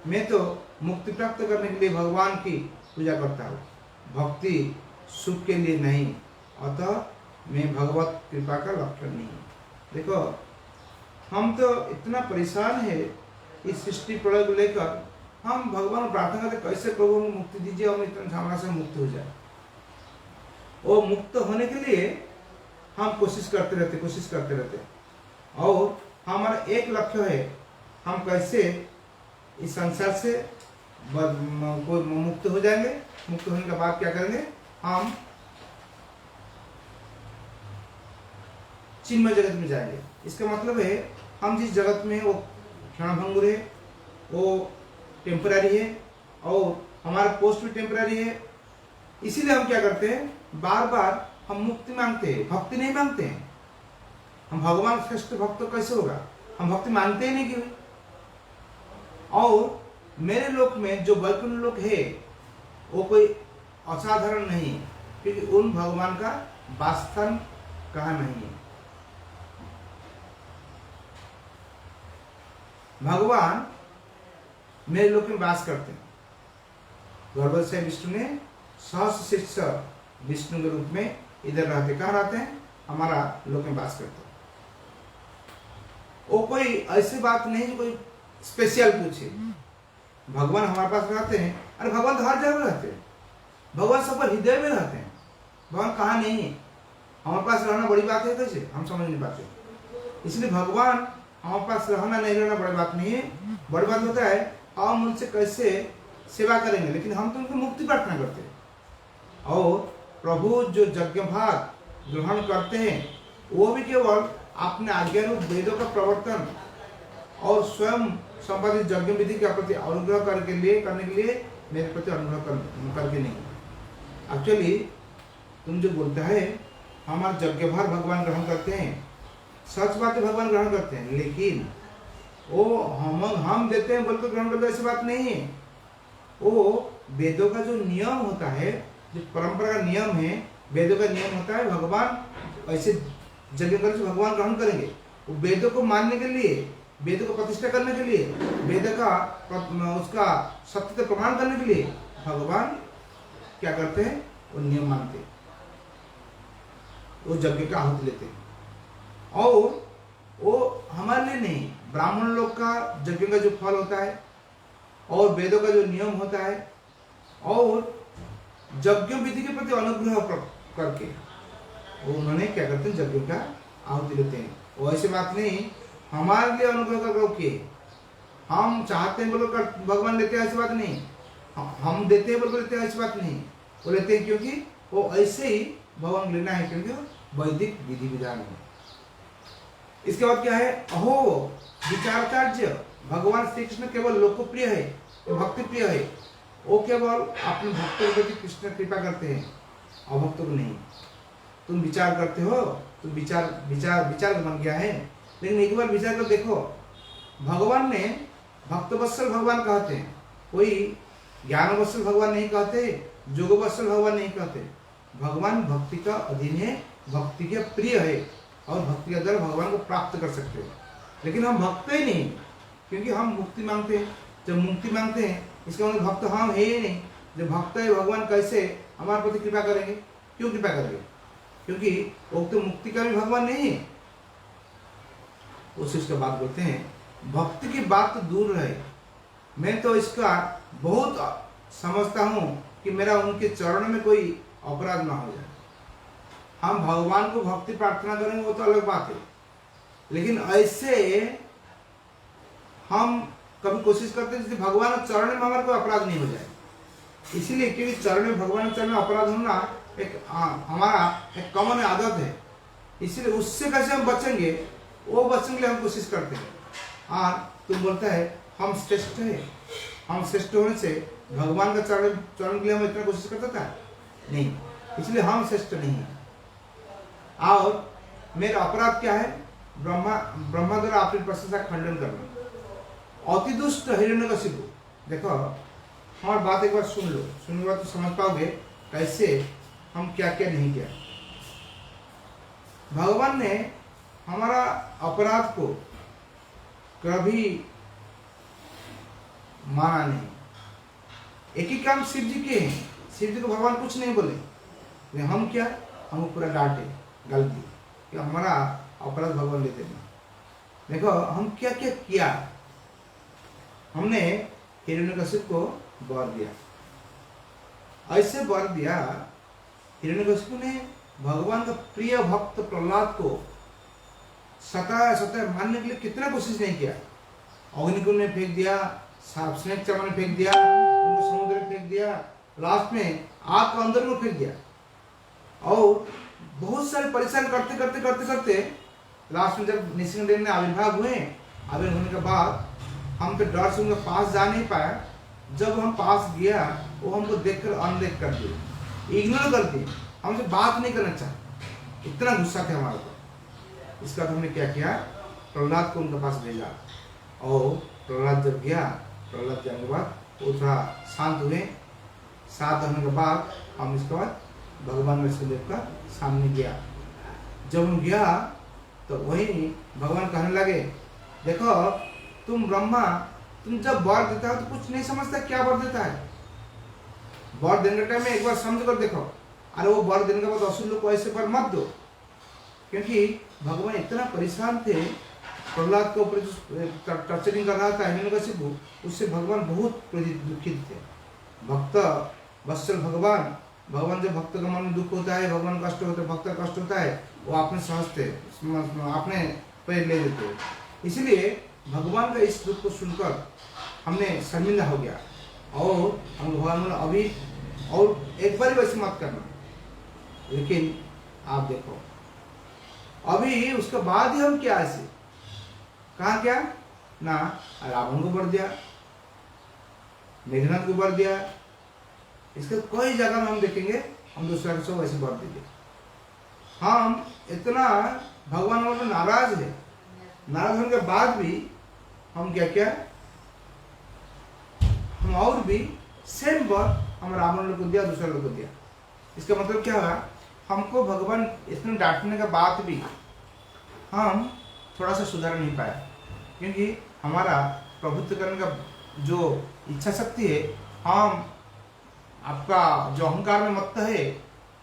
मैं तो मुक्ति प्राप्त करने के लिए भगवान की पूजा करता हूँ, भक्ति सुख के लिए नहीं, अतः मैं भगवत कृपा का लक्षण नहीं। देखो हम तो इतना परेशान है इस सृष्टि प्रलय को लेकर, हम भगवान को प्रार्थना करते कैसे प्रभु को मुक्ति दीजिए, हम इतना झगड़ा से मुक्त हो जाए। वो मुक्त होने के लिए हम कोशिश करते रहते, और हमारा एक लक्ष्य है, हम कैसे इस संसार से कोई मुक्त हो जाएंगे। मुक्त होने के बाद क्या करेंगे, हम चिन्मय जगत में जाएंगे। इसका मतलब है हम जिस जगत में, वो क्षणभंगुर है, वो टेम्पररी है, और हमारा पोस्ट भी टेम्पररी है। इसीलिए हम क्या करते हैं, बार बार हम मुक्ति मांगते हैं, भक्ति नहीं मांगते हैं। हम भगवान श्रेष्ठ भक्त तो कैसे होगा, हम भक्ति मांगते ही नहीं क्यों। और मेरे लोक में जो वैकुंठ लोक है वो कोई असाधारण नहीं है, क्योंकि उन भगवान का वास्तव कहाँ नहीं है। भगवान मेरे लोक में वास करते हैं। गर्भ से विष्णु ने सहस्र शीर्ष विष्णु के रूप में इधर रहते, कहाँ रहते हैं, हमारा लोक में वास करते हैं। वो कोई ऐसी बात नहीं जो कोई स्पेशल पूछे, भगवान हमारे पास रहते हैं। अरे भगवान तो हर जगह रहते हैं, भगवान सब पर हृदय में रहते हैं। भगवान कहाँ नहीं है, हमारे पास रहना बड़ी बात है, कैसे हम समझ नहीं पाते। इसलिए भगवान हमारे पास रहना नहीं रहना बड़ी बात नहीं है, बड़ी बात होता है हम उनसे कैसे सेवा करेंगे। लेकिन हम तो उनको मुक्ति प्रार्थना करते हैं, और प्रभु जो यज्ञ भाग ग्रहण करते हैं वो भी केवल अपने आज्ञानुरूप वेदों का प्रवर्तन और स्वयं संपादित यज्ञ विधि के प्रति अनुग्रह करने के लिए मेरे प्रति अनुग्रह करके नहीं। एक्चुअली तुम जो बोलता है हमारा यज्ञ भार भगवान ग्रहण करते हैं, सच बात है भगवान ग्रहण करते हैं, लेकिन वो हम देते हैं बल्कि ग्रहण करते, ऐसी बात नहीं है। वो वेदों का जो नियम होता है, जो परंपरा का नियम है, वेदों का नियम होता है, भगवान ऐसे यज्ञ करने से भगवान ग्रहण करेंगे। वो वेदों को मानने के लिए, वेदों को प्रतिष्ठा करने के लिए, वेद का उसका सत्य प्रमाण करने के लिए भगवान क्या करते हैं, वो नियम मानते हैं, वो यज्ञ का आहुति लेते हैं। और वो हमारे लिए नहीं, ब्राह्मण लोग का यज्ञ का जो फल होता है और वेदों का जो नियम होता है और यज्ञ विधि के प्रति अनुग्रह करके वो उन्होंने क्या करते हैं, यज्ञ का आहुति लेते हैं। वो ऐसी बात नहीं हमारे लिए अनुग्रह करके हम चाहते हैं बोलकर भगवान लेते हैं, ऐसी बात नहीं। हम देते हैं बोलकर लेते हैं, ऐसी बात नहीं। वो लेते हैं क्योंकि वो ऐसे ही भगवान लेना है, क्योंकि वैदिक विधि विधान है। इसके बाद क्या है, अहो विचाराचार्य, भगवान श्री कृष्ण केवल लोकप्रिय है, भक्ति प्रिय है, वो केवल अपने भक्तों के प्रति कृष्ण कृपा करते हैं, अभक्तों को नहीं। तुम विचार करते हो, तुम विचार बन गया है, लेकिन एक बार विचार कर देखो, भगवान ने भक्तवत्सल भगवान कहते हैं, कोई ज्ञानवत्सल भगवान नहीं कहते, योगवत्सल भगवान नहीं कहते। भगवान भक्ति का अधीन है, भक्ति के प्रिय है, और भक्ति के द्वारा भगवान को प्राप्त कर सकते हो। लेकिन हम भक्त ही नहीं, क्योंकि हम मुक्ति मांगते हैं। जब मुक्ति मांगते हैं इसका मतलब भक्त हम है ही नहीं। जब भक्त है, भगवान कैसे हमारे प्रति कृपा करेंगे? क्यों कृपा करेंगे? क्योंकि वो तो मुक्ति का भी भगवान नहीं है। उस इसका बात बोलते हैं, भक्ति की बात तो दूर रहे, मैं तो इसका बहुत समझता हूँ कि मेरा उनके चरणों में कोई अपराध ना हो जाए। हम भगवान को भक्ति प्रार्थना करेंगे वो तो अलग बात है, लेकिन ऐसे हम कभी कोशिश करते हैं जैसे भगवान के चरण में हमारे कोई अपराध नहीं हो जाए। इसीलिए क्योंकि चरण में, भगवान के चरण में अपराध होना एक हमारा एक कॉमन आदत है, इसलिए उससे कैसे हम बचेंगे, वो बचने के लिए हम कोशिश करते हैं। और तुम बोलता है हम श्रेष्ठ है, हम श्रेष्ठ होने से भगवान का चरण के लिए हम इतना कोशिश करता था नहीं, इसलिए हम श्रेष्ठ नहीं है। और मेरा अपराध क्या है? ब्रह्मा द्वारा अपनी प्रशंसा खंडन करना, अति दुष्ट हिरण्यकशिपु। देखो हमारी बात एक बार सुन लो, सुनने के बाद तो समझ पाओगे कैसे हम क्या क्या नहीं किया। भगवान ने हमारा अपराध को कभी माना नहीं। एक ही काम शिव जी के हैं, शिव जी को भगवान कुछ नहीं बोले, लेकिन हम क्या, हम पूरा डांटे गलती कि हमारा अपराध भगवान लेते ना। देखो हम क्या क्या किया, हमने हिरण्यकशिप को वर दिया, ऐसे वर दिया। हिरण्यकशिप ने भगवान का प्रिय भक्त प्रहलाद को सता मारने के लिए कितना कोशिश नहीं किया। अग्निकुंड में फेंक दिया, स्नेक चर्म में फेंक दिया, उनको समुद्र में फेंक दिया, लास्ट में आग का अंदर में फेंक दिया, और बहुत सारे परेशान करते करते करते करते लास्ट में जब नृसिंहदेव ने आविर्भाव हुए, आविर्भाव होने के बाद हम तो डर से उनके पास जा नहीं पाया। जब हम पास गया वो हमको देखकर अनदेख कर दिए, इग्नोर कर दिए, हमसे बात नहीं करना चाहते, इतना गुस्सा था हमारे ऊपर। इसका हमने क्या किया, प्रहलाद को उनके पास भेजा, और प्रहलाद जब गया, प्रहलाद जाने के बाद वो थोड़ा शांत हुए। शांत होने के बाद हम इसके बाद भगवान नृसिंहदेव का सामने गया। जब हम गया तो वही भगवान कहने लगे, देखो तुम ब्रह्मा, तुम जब वर देता है तो कुछ नहीं समझता क्या वर देता है। वर देने के टाइम में एक बार समझ कर देखो, अरे वो वर देने के बाद असुर लोग को ऐसे वर मत दो, क्योंकि भगवान इतना परेशान थे, प्रहलाद के ऊपर टर्चरिंग कर रहा था हिरण्यकशिपु, उससे भगवान बहुत दुखित थे। भक्त वत्सल भगवान, भगवान जब भक्त का मन में दुख होता है, भगवान कष्ट होता है, भक्त का कष्ट होता है, वो आपने समझते, आपने पैर ले लेते। इसलिए भगवान का इस दुख को सुनकर हमने शर्मिंदा हो गया, और हम भगवान ने अभी और एक बार वैसे मत करना। लेकिन आप देखो अभी उसके बाद ही हम क्या ऐसे कहा, क्या ना रावण को वर दिया, मेघनाथ को वर दिया, इसके कोई जगह में हम देखेंगे हम दूसरा को वैसे वर देंगे। हम इतना भगवान वाले नाराज है, नाराज होने के बाद भी हम क्या क्या, हम और भी सेम वर हम रावण लोग को दिया, दूसरे लोग को दिया। इसका मतलब क्या हुआ, हमको भगवान इतने डांटने के बाद भी हम थोड़ा सा सुधार नहीं पाया, क्योंकि हमारा प्रभुत्व करने का जो इच्छा शक्ति है, हम आपका जो अहंकार में मत है,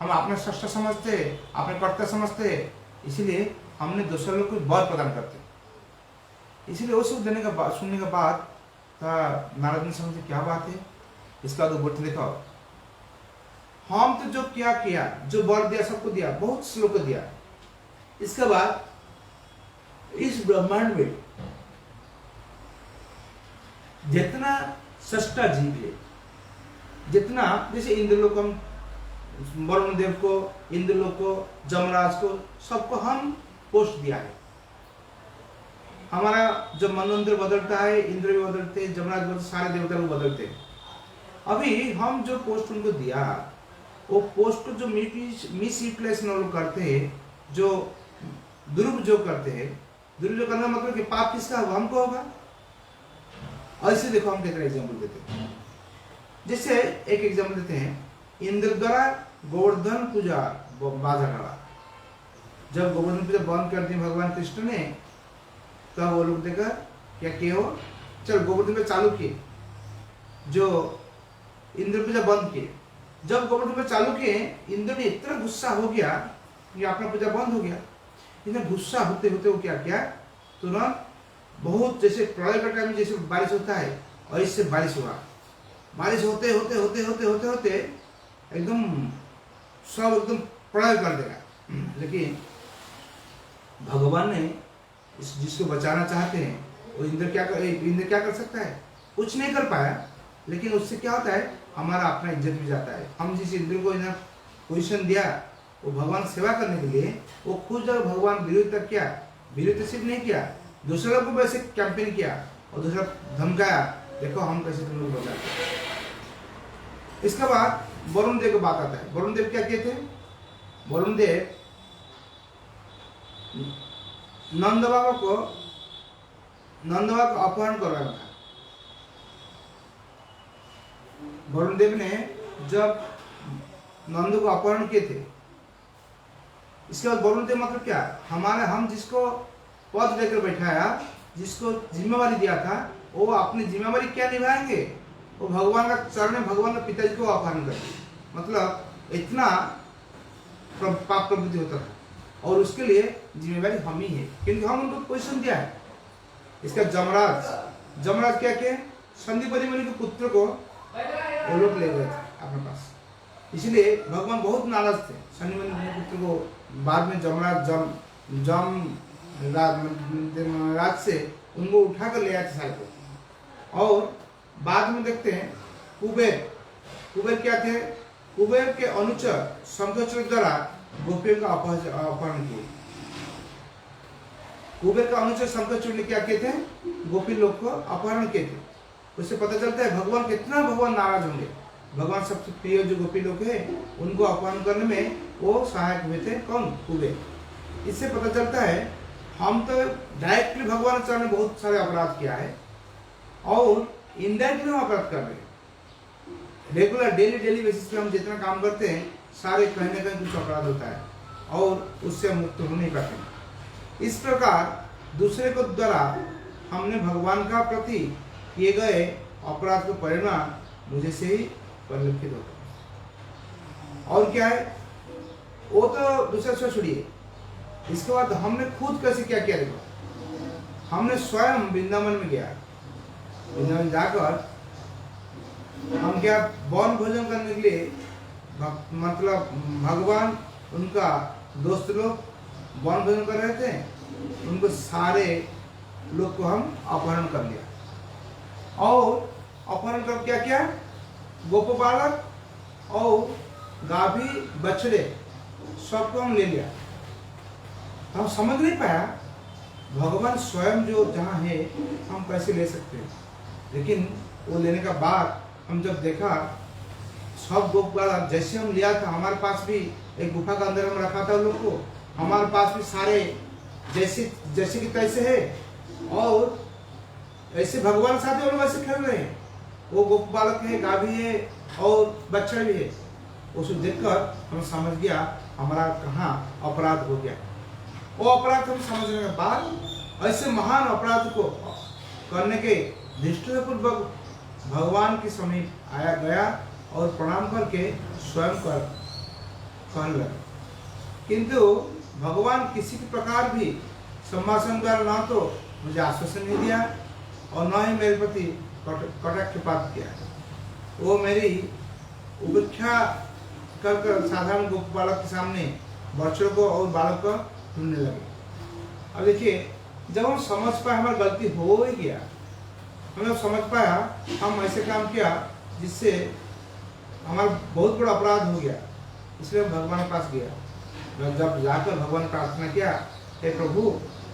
हम अपने श्रेष्ठ समझते, अपने कर्ता समझते, इसीलिए हमने दूसरे लोग को वर प्रदान करते। इसीलिए वो सब देने का बाद, सुनने के बाद नारद ने समझे क्या बात है। इसका तो बोलते देखो, हम तो जो क्या किया, जो वर दिया सबको दिया, बहुत श्लोक दिया। इसके बाद इस ब्रह्मांड में जितना सष्टा जीव है, जितना जैसे इंद्रलोक, हम वरुण देव को, इंद्रलोक को, जमराज को, सबको हम पोस्ट दिया है। हमारा जब मनवंतर बदलता है, इंद्र भी बदलते, जमराज बदलते, सारे देवता लोग बदलते। अभी हम जो पोस्ट उनको दिया, वो पोस्ट को जो मिस यूटिलाइजेशन लोग करते हैं, जो दुरुपयोग करते हैं, दुरुपयोग करना मतलब कि पाप किसका होगा? हमको होगा। ऐसे देखो हम कितना एग्जाम्पल देते हैं। जैसे एक एग्जाम्पल देते हैं, इंद्र द्वारा गोवर्धन पूजा बाधा डाला। जब गोवर्धन पूजा बंद कर दी भगवान कृष्ण ने, तब वो लोग देखा क्या किए हो, चल गोवर्धन पूजा चालू किए, जो इंद्र पूजा बंद किए। जब गोवर्धन पूजा चालू किए, इंद्र ने इतना गुस्सा हो गया कि अपना पूजा बंद हो गया। इतना गुस्सा होते होते वो क्या किया, तुरंत बहुत जैसे प्रलय का टाइम जैसे बारिश होता है, और इससे बारिश हुआ। बारिश होते होते होते होते होते होते एकदम सब एकदम प्रलय कर देगा। लेकिन भगवान ने जिसको बचाना चाहते हैं, वो इंद्र क्या कर सकता है? कुछ नहीं कर पाया। लेकिन उससे क्या होता है, हमारा अपना इज्जत भी जाता है। हम जिस इंद्र को इधर पोजिशन दिया, वो भगवान सेवा करने के लिए, वो खुद जब भगवान विरोध तक किया, विरोध सिर्फ नहीं किया, दूसरे लोग को वैसे कैंपेन किया और दूसरा धमकाया, देखो हम कैसे तुम लोग बचाते। इसके बाद वरुण देव की बात आता है। वरुण देव क्या किए थे? वरुण देव नंद बाबा को अपहरण कर रहा था। वरुण देव ने जब नंद को अपहरण किए थे, इसके बाद वरुण देव मतलब क्या, हम जिसको पद लेकर बैठाया, जिसको जिम्मेवारी दिया था, वो अपनी जिम्मेवारी क्या निभाएंगे? वो भगवान का चरण में भगवान का पिताजी को अपहरण कर, मतलब इतना पाप प्रवृत्ति होता था, और उसके लिए जिम्मेवारी हम ही है, क्योंकि हम उनको पोजीशन दिया है। इसका जमराज क्या किए, संदीपति मुनि के पुत्र को वो लोग ले गए थे अपने पास। इसलिए भगवान बहुत नाराज थे। संदीपति मुनि के पुत्र को बाद में जमराज राज से उनको उठाकर ले आए थे सारे को। और बाद में देखते हैं कुबेर क्या थे? कुबेर के अनुचर शंखचूड़ द्वारा गोपियों का अपहरण किए। कुबेर का अनुचर शंखचूड़ ने क्या किए थे? गोपी लोग को अपहरण किए थे। उससे पता चलता है भगवान नाराज होंगे। भगवान सबसे प्रिय जो गोपी लोग हैं, उनको अपहरण करने में वो सहायक हुए थे। कौन? कुबेर। इससे पता चलता है हम तो डायरेक्टली भगवान चरण में बहुत सारे अपराध किया है, और इनडायरेक्टली हम अपराध कर रहे हैं। रेगुलर डेली बेसिस पे हम जितना काम करते हैं, सारे कहीं ना कहीं कुछ अपराध होता है, और उससे हम मुक्त हो नहीं पाते। इस प्रकार दूसरे को द्वारा हमने भगवान का प्रति किए गए अपराध का परिणाम मुझे से ही परिलक्षित होता है। और क्या है, वो तो दूसरा से छोड़िए। इसके बाद हमने खुद कैसे क्या किया? देखो, हमने स्वयं वृंदावन में गया। वृंदावन जाकर हम क्या वन भोजन करने के लिए, मतलब भगवान उनका दोस्त लोग वन भोजन कर रहे थे, उनको सारे लोग को हम अपहरण कर लिया। और अपहरण कर क्या किया? गोप बालक और गाभी बछड़े सबको हम ले लिया। हम समझ नहीं पाया भगवान स्वयं जो जहाँ है हम कैसे ले सकते हैं। लेकिन वो लेने का बाद हम जब देखा, सब गोप बालक जैसे हम लिया था, हमारे पास भी एक गुफा के अंदर हम रखा था उन लोग को, हमारे पास भी सारे जैसे कि तैसे है, और ऐसे भगवान साथ वो लोग ऐसे खेल रहे हैं। वो गोप बालक है, गाभी है और बच्चा भी है। उसको देखकर हम समझ गया हमारा कहाँ अपराध हो गया। वो अपराध हम समझने के बाद ऐसे महान अपराध को करने के दृष्टिपूर्वक भगवान के समीप आया गया और प्रणाम करके स्वयं कहने लगे। किंतु भगवान किसी भी प्रकार भी संभाषण द्वारा ना तो मुझे आश्वासन नहीं दिया और न ही मेरे प्रति कटाक्षपात किया। वो मेरी उपेक्षा कर साधारण गोप बालक के सामने बच्चों को और बालक को ढूंढने लगे। अब देखिए, जब हम समझ पाए हमारी गलती हो ही गया, हमने समझ पाया हम ऐसे काम किया जिससे हमारा बहुत बड़ा अपराध हो गया, इसलिए भगवान के पास गया। जब जाकर भगवान प्रार्थना किया, हे प्रभु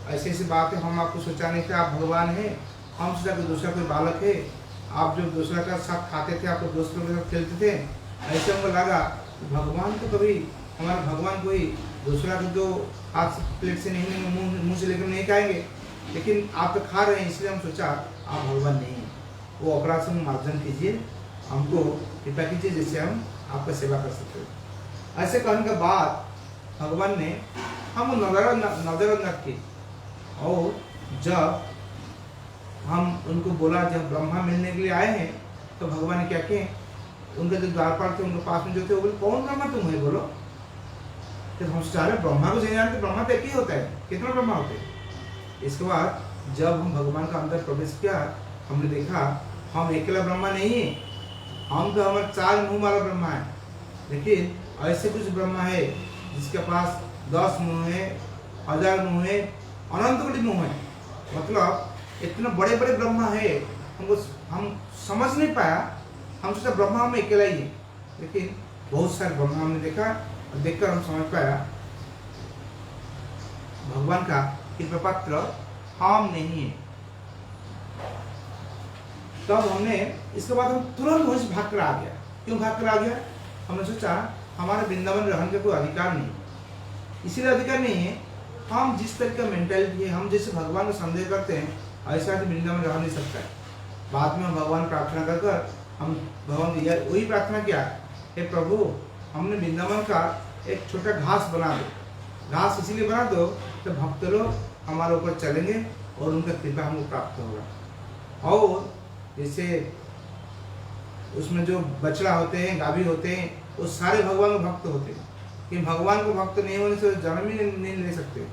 ऐसी ऐसी बात है, हम आपको सोचा नहीं था आप भगवान हैं, हम सोचा कि दूसरा कोई बालक है, आप जो दूसरा का साथ खाते थे, आप तो दोस्तों के साथ खेलते थे, ऐसे हमको लगा भगवान तो कभी हमारा भगवान कोई दूसरा को जो हाथ से प्लेट से नहीं मुंह से लेकर नहीं खाएंगे, लेकिन आप तो खा रहे हैं, इसलिए हम सोचा आप भगवान नहीं हैं। वो अपराध से मार्जन कीजिए, हमको कृपा कीजिए जिससे हम आपका सेवा कर सकते हैं। ऐसे कहने के बाद भगवान ने हम नजर की, और जब हम उनको बोला, जब ब्रह्मा मिलने के लिए आए हैं, तो भगवान ने क्या किए, उनके जो द्वारपाल थे उनके पास में जो थे वो बोले कौन ब्रह्मा तुम है बोलो। तो हम सोचा रहे ब्रह्मा को नहीं जानते, ब्रह्मा तो एक ही होता है, कितना ब्रह्मा होते हैं। इसके बाद जब हम भगवान का अंदर प्रवेश किया, हमने देखा हम अकेला ब्रह्मा नहीं है, हम तो हमारे 4 मुंह वाला ब्रह्मा है। लेकिन ऐसे कुछ ब्रह्मा है जिसके पास 10 मुंह है, 1000 मुंह है, अनंत कोटि मुंह है। मतलब इतना बड़े बड़े ब्रह्मा है, हम समझ नहीं पाया, हम सोचा ब्रह्मा हम अकेला ही है। लेकिन बहुत सारे ब्रह्मा हमने देखा, और देखकर हम समझ पाया भगवान का कृपा पात्र हम नहीं है। तब हमने इसके बाद हम तुरंत वहीं से भाग कर आ गया। क्यों भाग कर आ गया? हमने सोचा हमारे वृंदावन रहने का कोई अधिकार नहीं, इसीलिए अधिकार नहीं है, हम जिस तरह का मेंटालिटी है, हम जैसे भगवान को संदेह करते हैं, ऐसा तो वृंदावन रह नहीं सकता है। बाद में हम भगवान प्रार्थना कर हम भगवान की वही प्रार्थना किया, हे प्रभु हमने वृंदावन का एक छोटा घास बना दो। घास इसीलिए बना दो तो भक्त लोग हमारे ऊपर चलेंगे और उनका कृपा हमको प्राप्त होगा। और जैसे उसमें जो बछड़ा होते हैं, गाभी होते हैं, वो सारे भगवान के भक्त होते हैं, कि भगवान को भक्त नहीं होने से जन्म ही नहीं ले सकते।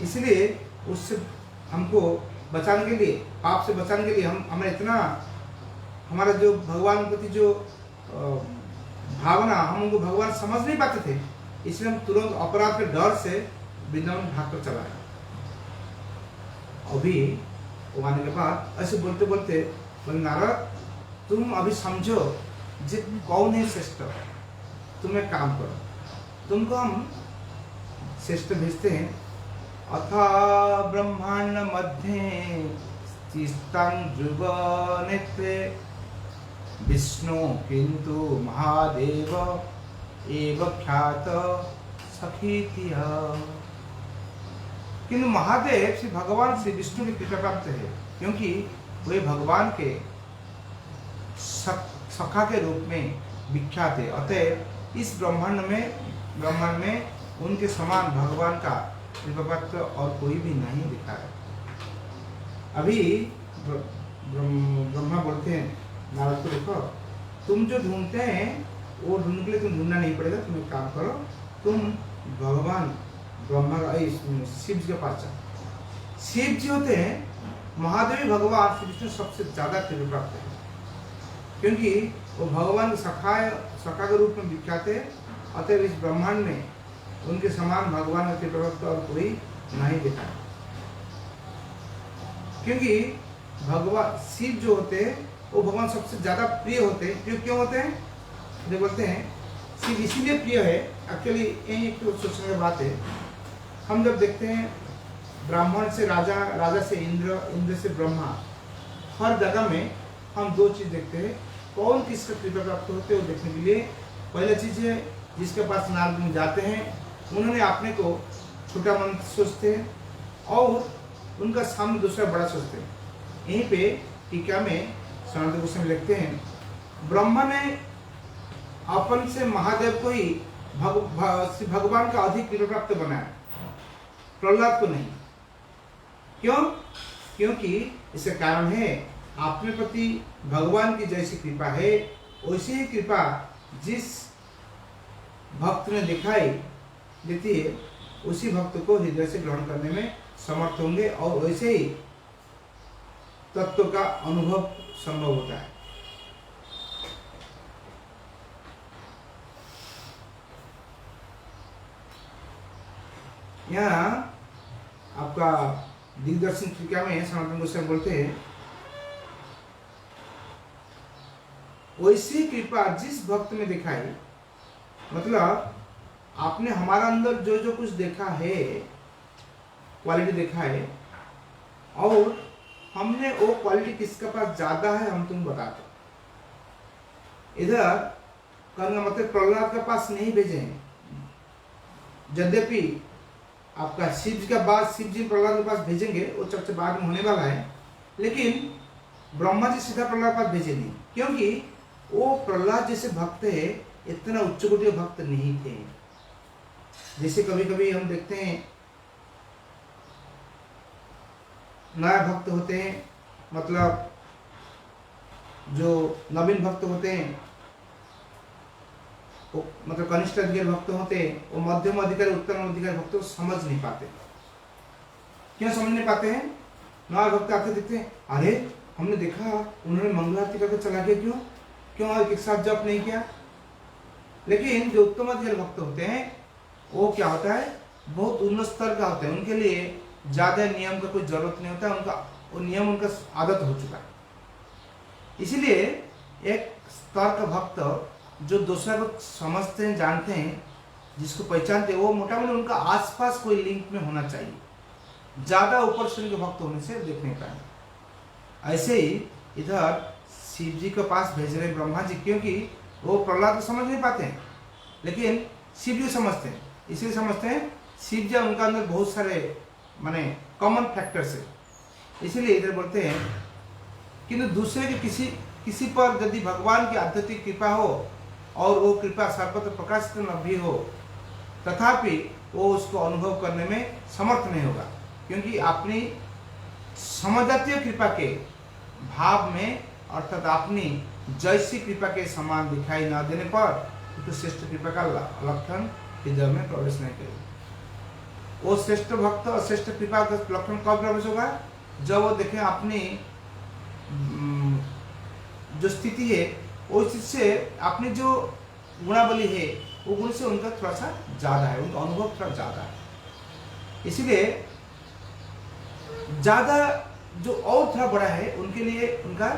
इसलिए उससे हमको बचाने के लिए, पाप से बचाने के लिए हमें इतना हमारा जो भगवान के प्रति जो भावना, हम उनको भगवान समझ नहीं पाते थे, इसलिए हम तुरंत अपराध के डर से वृंदावन भाग कर चला गया। अभी वो आने के बाद ऐसे बोलते बोलते बोले नारद तुम अभी समझो जे कौन है श्रेष्ठ, तुम एक काम करो, तुमको हम श्रेष्ठ भेजते हैं। अथ ब्रह्मांड मध्य स्थितं ध्रुव नेत्रे विष्णु किंतु महादेव एव ख्यात सखीतिय। किंतु महादेव श्री भगवान श्री विष्णु की कृपा प्राप्त है, क्योंकि वे भगवान के सखा के रूप में विख्यात है। अतः इस ब्रह्मांड में उनके समान भगवान का कृपा प्राप्त और कोई भी नहीं दिखा है। अभी ब्रह्मा बोलते हैं नारद को, देखो तुम जो ढूंढते हैं वो ढूंढने के लिए तुम ढूंढना नहीं पड़ेगा, तुम एक काम करो, तुम भगवान ब्रह्मा शिव जी के पास जाओ। शिव जी होते हैं महादेवी भगवान श्री विष्णु सबसे ज्यादा कृपा प्राप्त है, क्योंकि वो भगवान सखा के रूप में विख्यात है। अतः इस ब्रह्मांड में उनके समान भगवान का कृपा प्राप्त और कोई नहीं देखा, क्योंकि भगवान शिव जो होते हैं वो भगवान सबसे ज्यादा प्रिय होते हैं। क्यों होते हैं? जो बोलते हैं शिव इसीलिए प्रिय है, एक्चुअली यही एक सोचने की बात है। हम जब देखते हैं ब्राह्मण से राजा, राजा से इंद्र, इंद्र से ब्रह्मा, हर जगह में हम 2 चीज देखते हैं, कौन किसका कृपा प्राप्त होते हैं वो देखने के लिए। पहला चीज है जिसके पास नारद मुनि जाते हैं, उन्होंने अपने को छोटा मन सोचते हैं और उनका सामने दूसरा बड़ा सोचते हैं। यहीं पे टीका में सनातन गोस्वामी लिखते हैं, ब्रह्मा ने अपन से महादेव को ही भगवान का अधिक कृपा प्राप्त बनाया, प्रहलाद को नहीं। क्यों? क्योंकि इसका कारण है अपने प्रति भगवान की जैसी कृपा है वैसी ही कृपा जिस भक्त ने दिखाई देती है, उसी भक्त को हृदय से ग्रहण करने में समर्थ होंगे और वैसे ही तत्व का अनुभव संभव होता है। यहाँ आपका दिग्दर्शन टीका में सनातन गोस्वामी बोलते हैं, वैसी कृपा जिस भक्त में दिखाई, मतलब आपने हमारा अंदर जो जो कुछ देखा है क्वालिटी देखा है, और हमने वो क्वालिटी किसके पास ज्यादा है हम तुम बताते। इधर कहने का मतलब प्रहलाद के पास नहीं भेजे हैं, यद्यपि आपका शिव जी का बाद शिव जी प्रहलाद के पास भेजेंगे, वो सबसे बाद में होने वाला है, लेकिन ब्रह्मा जी सीधा प्रहलाद के पास भेजे नहीं, क्योंकि वो प्रहलाद जैसे भक्त है, इतना उच्च कोटि भक्त नहीं थे। जैसे कभी कभी हम देखते हैं नया भक्त होते हैं, मतलब जो नवीन भक्त होते हैं, वो मतलब कनिष्ठ अधिकारी भक्त होते हैं, वो मध्यम अधिकारी उत्तम अधिकारी भक्त को समझ नहीं पाते। क्यों समझ नहीं पाते हैं? नया भक्त आते देखते हैं, अरे हमने देखा उन्होंने मंगल आरती करके चला गया, क्यों एक साथ जप नहीं किया। लेकिन जो उत्तम अधिकारी भक्त होते हैं वो क्या होता है, बहुत उन्नत स्तर का होते हैं, उनके लिए ज्यादा नियम का कोई जरूरत नहीं होता, उनका वो नियम उनका आदत हो चुका है। इसीलिए एक स्तर का भक्त जो दूसरा को समझते हैं, जानते हैं, जिसको पहचानते हैं, वो मोटा मोटी उनका आसपास कोई लिंक में होना चाहिए, ज्यादा ऊपर श्रेणी के भक्त होने से देख नहीं पाएंगे। ऐसे ही इधर शिव जी के पास भेज रहे ब्रह्मा जी, क्योंकि वो प्रहलाद को समझ नहीं पाते हैं, लेकिन शिव जी समझते हैं। इसलिए समझते हैं शिव जी उनका अंदर बहुत सारे माने कॉमन फैक्टर्स है, इसीलिए इधर बोलते हैं किंतु दूसरे के किसी पर यदि भगवान की आध्यात्मिक कृपा हो और वो कृपा सर्वत्र प्रकाशित न भी हो, तथापि वो उसको अनुभव करने में समर्थ नहीं होगा, क्योंकि अपनी समझातीय कृपा के भाव में, अर्थात अपनी जैसी कृपा के समान दिखाई न देने पर तो श्रेष्ठ कृपा का लक्षण हृदय में प्रवेश नहीं करेगा। वो श्रेष्ठ भक्त और श्रेष्ठ कृपा का लक्षण कब प्रवेश होगा, जब वो देखें अपनी जो स्थिति है वो चीज से अपनी जो गुणावली है वो गुण से उनका थोड़ा सा ज्यादा है, उनका अनुभव थोड़ा ज्यादा है। इसीलिए ज्यादा जो और थोड़ा बड़ा है उनके लिए उनका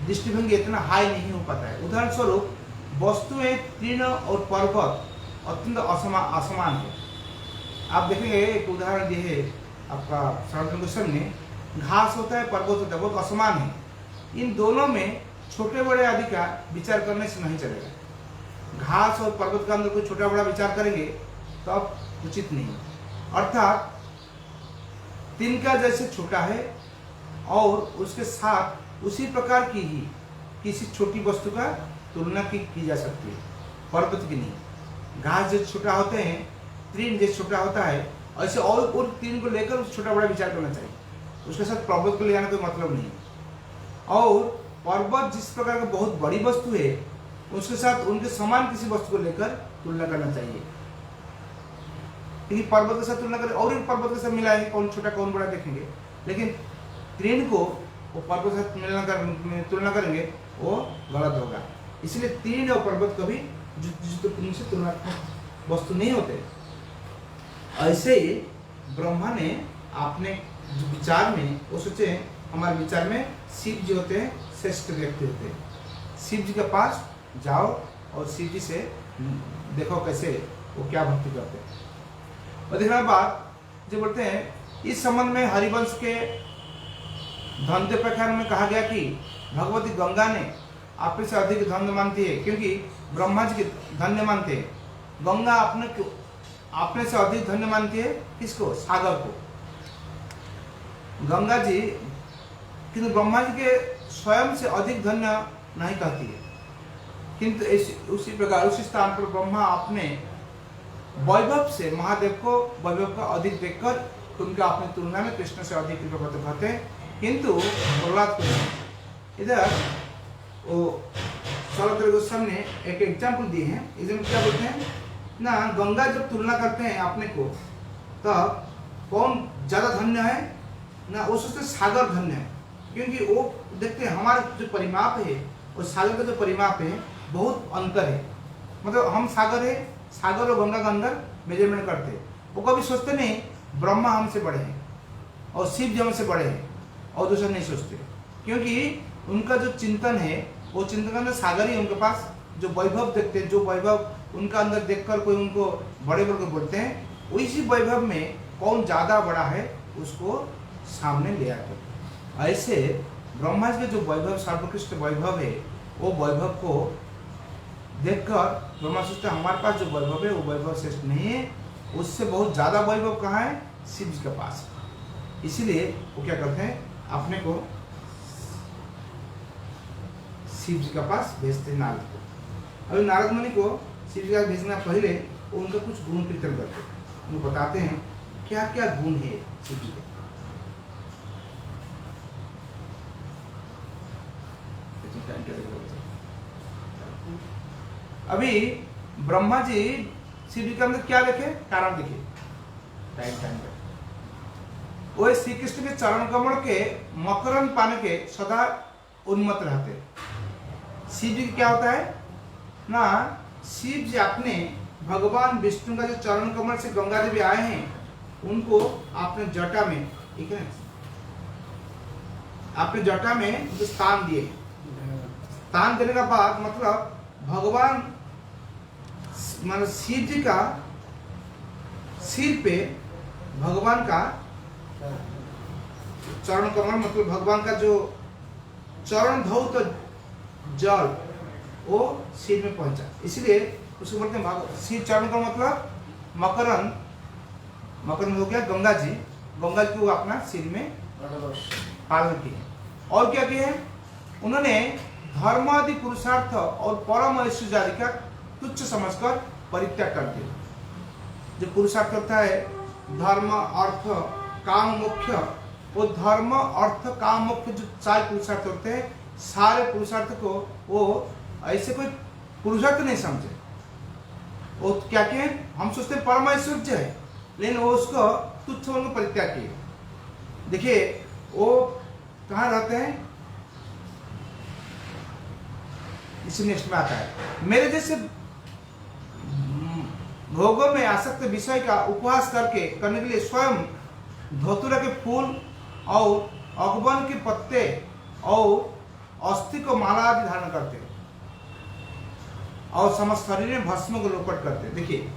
दृष्टिभंगी इतना हाई नहीं हो पाता है। उदाहरण स्वरूप वस्तुएं तृण और पर्वत अत्यंत असमान है। आप देखेंगे एक उदाहरण दिए है आपका सनातन गोस्वामी ने, घास होता है, पर्वत होता है, बहुत असमान है। इन दोनों में छोटे बड़े आदि का विचार करने से नहीं चलेगा। घास और पर्वत का अंदर कोई छोटा बड़ा विचार करेंगे तो अब उचित नहीं। अर्थात तिनका जैसे छोटा है और उसके साथ उसी प्रकार की ही किसी छोटी वस्तु का तुलना की जा सकती है, पर्वत की नहीं। घास जैसे छोटा होते हैं, तृण जैसे छोटा होता है, ऐसे और तीन को लेकर उस छोटा बड़ा विचार करना चाहिए, उसके साथ पर्वत को ले जाना कोई मतलब नहीं। और पर्वत जिस प्रकार का बहुत बड़ी वस्तु है उसके साथ उनके समान किसी वस्तु को लेकर तुलना करना चाहिए। लेकिन पर्वत के साथ तुलना करें और एक पर्वत के साथ मिलाएंगे, कौन छोटा कौन बड़ा देखेंगे, लेकिन तृण को वो पर्वत के साथ तुलना करेंगे वो गलत होगा। इसलिए तृण और पर्वत कभी उनसे तुलनात्मक वस्तु नहीं होते। ऐसे ही ब्रह्मा ने अपने विचार में वो सोचे, हमारे विचार में शिव जी होते हैं श्रेष्ठ व्यक्ति होते हैं, शिव जी के पास जाओ और शिव जी से देखो कैसे वो क्या भक्ति करते हैं। और देखने के बाद जो बोलते हैं इस संबंध में हरिवंश के धन्योपाख्यान में कहा गया कि भगवती गंगा ने अपने से अधिक धन्य मानती है, क्योंकि ब्रह्मा जी के धन्य मानते हैं, गंगा अपने से अधिक धन्य मानती है किसको, सागर को। गंगा जी किंतु ब्रह्मा जी के स्वयं से अधिक धन्य नहीं कहती है, किंतु उसी प्रकार उसी स्थान पर ब्रह्मा अपने वैभव से महादेव को वैभव का अधिक देखकर उनका अपनी तुलना में कृष्ण से अधिक कृपा कहते हैं, किंतु प्रहलाद को इधर वो सनातन गोस्वामी ने एक एग्जाम्पल दिए हैं। इसमें क्या बोलते हैं ना, गंगा जब तुलना करते हैं अपने को तब कौन ज्यादा धन्य है ना, वो सोचते सागर धन्य है, क्योंकि वो देखते हैं हमारा जो परिमाप है और सागर का जो परिमाप है बहुत अंतर है। मतलब हम सागर है, सागर और गंगा के अंदर मेजरमेंट करते हैं, वो कभी सोचते नहीं ब्रह्मा हमसे बड़े हैं और शिव जी हमसे बड़े हैं, और दूसरा नहीं सोचते, क्योंकि उनका जो चिंतन है वो चिंतन के अंदर सागर ही उनके पास जो वैभव देखते हैं, जो वैभव उनका अंदर देखकर कोई उनको बड़े बड़े बोलते हैं, उसी वैभव में कौन ज़्यादा बड़ा है उसको सामने ले आते। ऐसे ब्रह्मा जी का जो वैभव, सर्वोत्कृष्ट वैभव है, वो वैभव को देखकर ब्रह्मा सोचते हमारे पास जो वैभव है वो वैभव श्रेष्ठ नहीं है, उससे बहुत ज़्यादा वैभव कहाँ है? शिव जी के पास। इसीलिए वो क्या करते हैं, अपने को शिव जी के पास भेजते हैं नारद को। अभी नारद मुनि को शिव जी के पास भेजना पहले वो उनका कुछ गुण कीर्तन करते हैं, उनको बताते हैं क्या क्या गुण है शिव जी के। अभी ब्रह्मा जी शिव जी के अंदर क्या लिखे? कारण देखिए, टाइम वो श्री कृष्ण के चरण कमल के मकरंद पाने के सदा उन्मत्त रहते। शिव जी क्या होता है ना, शिव जी अपने भगवान विष्णु का जो चरण कमल से गंगा देवी आए हैं, उनको अपने जटा में, ठीक है, अपने जटा में जो स्थान दिए। स्थान देने का बाद मतलब भगवान मतलब शिव जी का सिर पे भगवान का चरण कमल, मतलब भगवान का जो चरण धौत जल वो सिर में पहुंचा, इसलिए उसको बोलते हैं सिर चरण का मतलब मकरंद। मकरंद हो गया गंगा जी, गंगा जी को अपना सिर में पालन किए। और क्या किए? उन्होंने धर्म आदि पुरुषार्थ और परम ऐश्वर्य आदि का तुच्छ समझकर परित्याग कर दिया। जो पुरुषार्थ होता है धर्म अर्थ काम मोक्ष, वो धर्म अर्थ काम मोक्ष जो 4 पुरुषार्थ होते हैं, सारे पुरुषार्थ को वो ऐसे कोई पुरुषार्थ नहीं समझे। वो क्या किए? हम सोचते हैं परम ऐश्वर्य है, लेकिन वो उसको तुच्छ होकर परित्याग किए। देखिए वो कहाँ रहते हैं, इसी नेक्स्ट में आता है। मेरे जैसे भोगों में आसक्त विषय का उपवास करने के लिए स्वयं धतूरा के फूल और अगवन के पत्ते और अस्थि को माला आदि धारण करते और समस्त शरीर में भस्म को लोपट करते। देखिए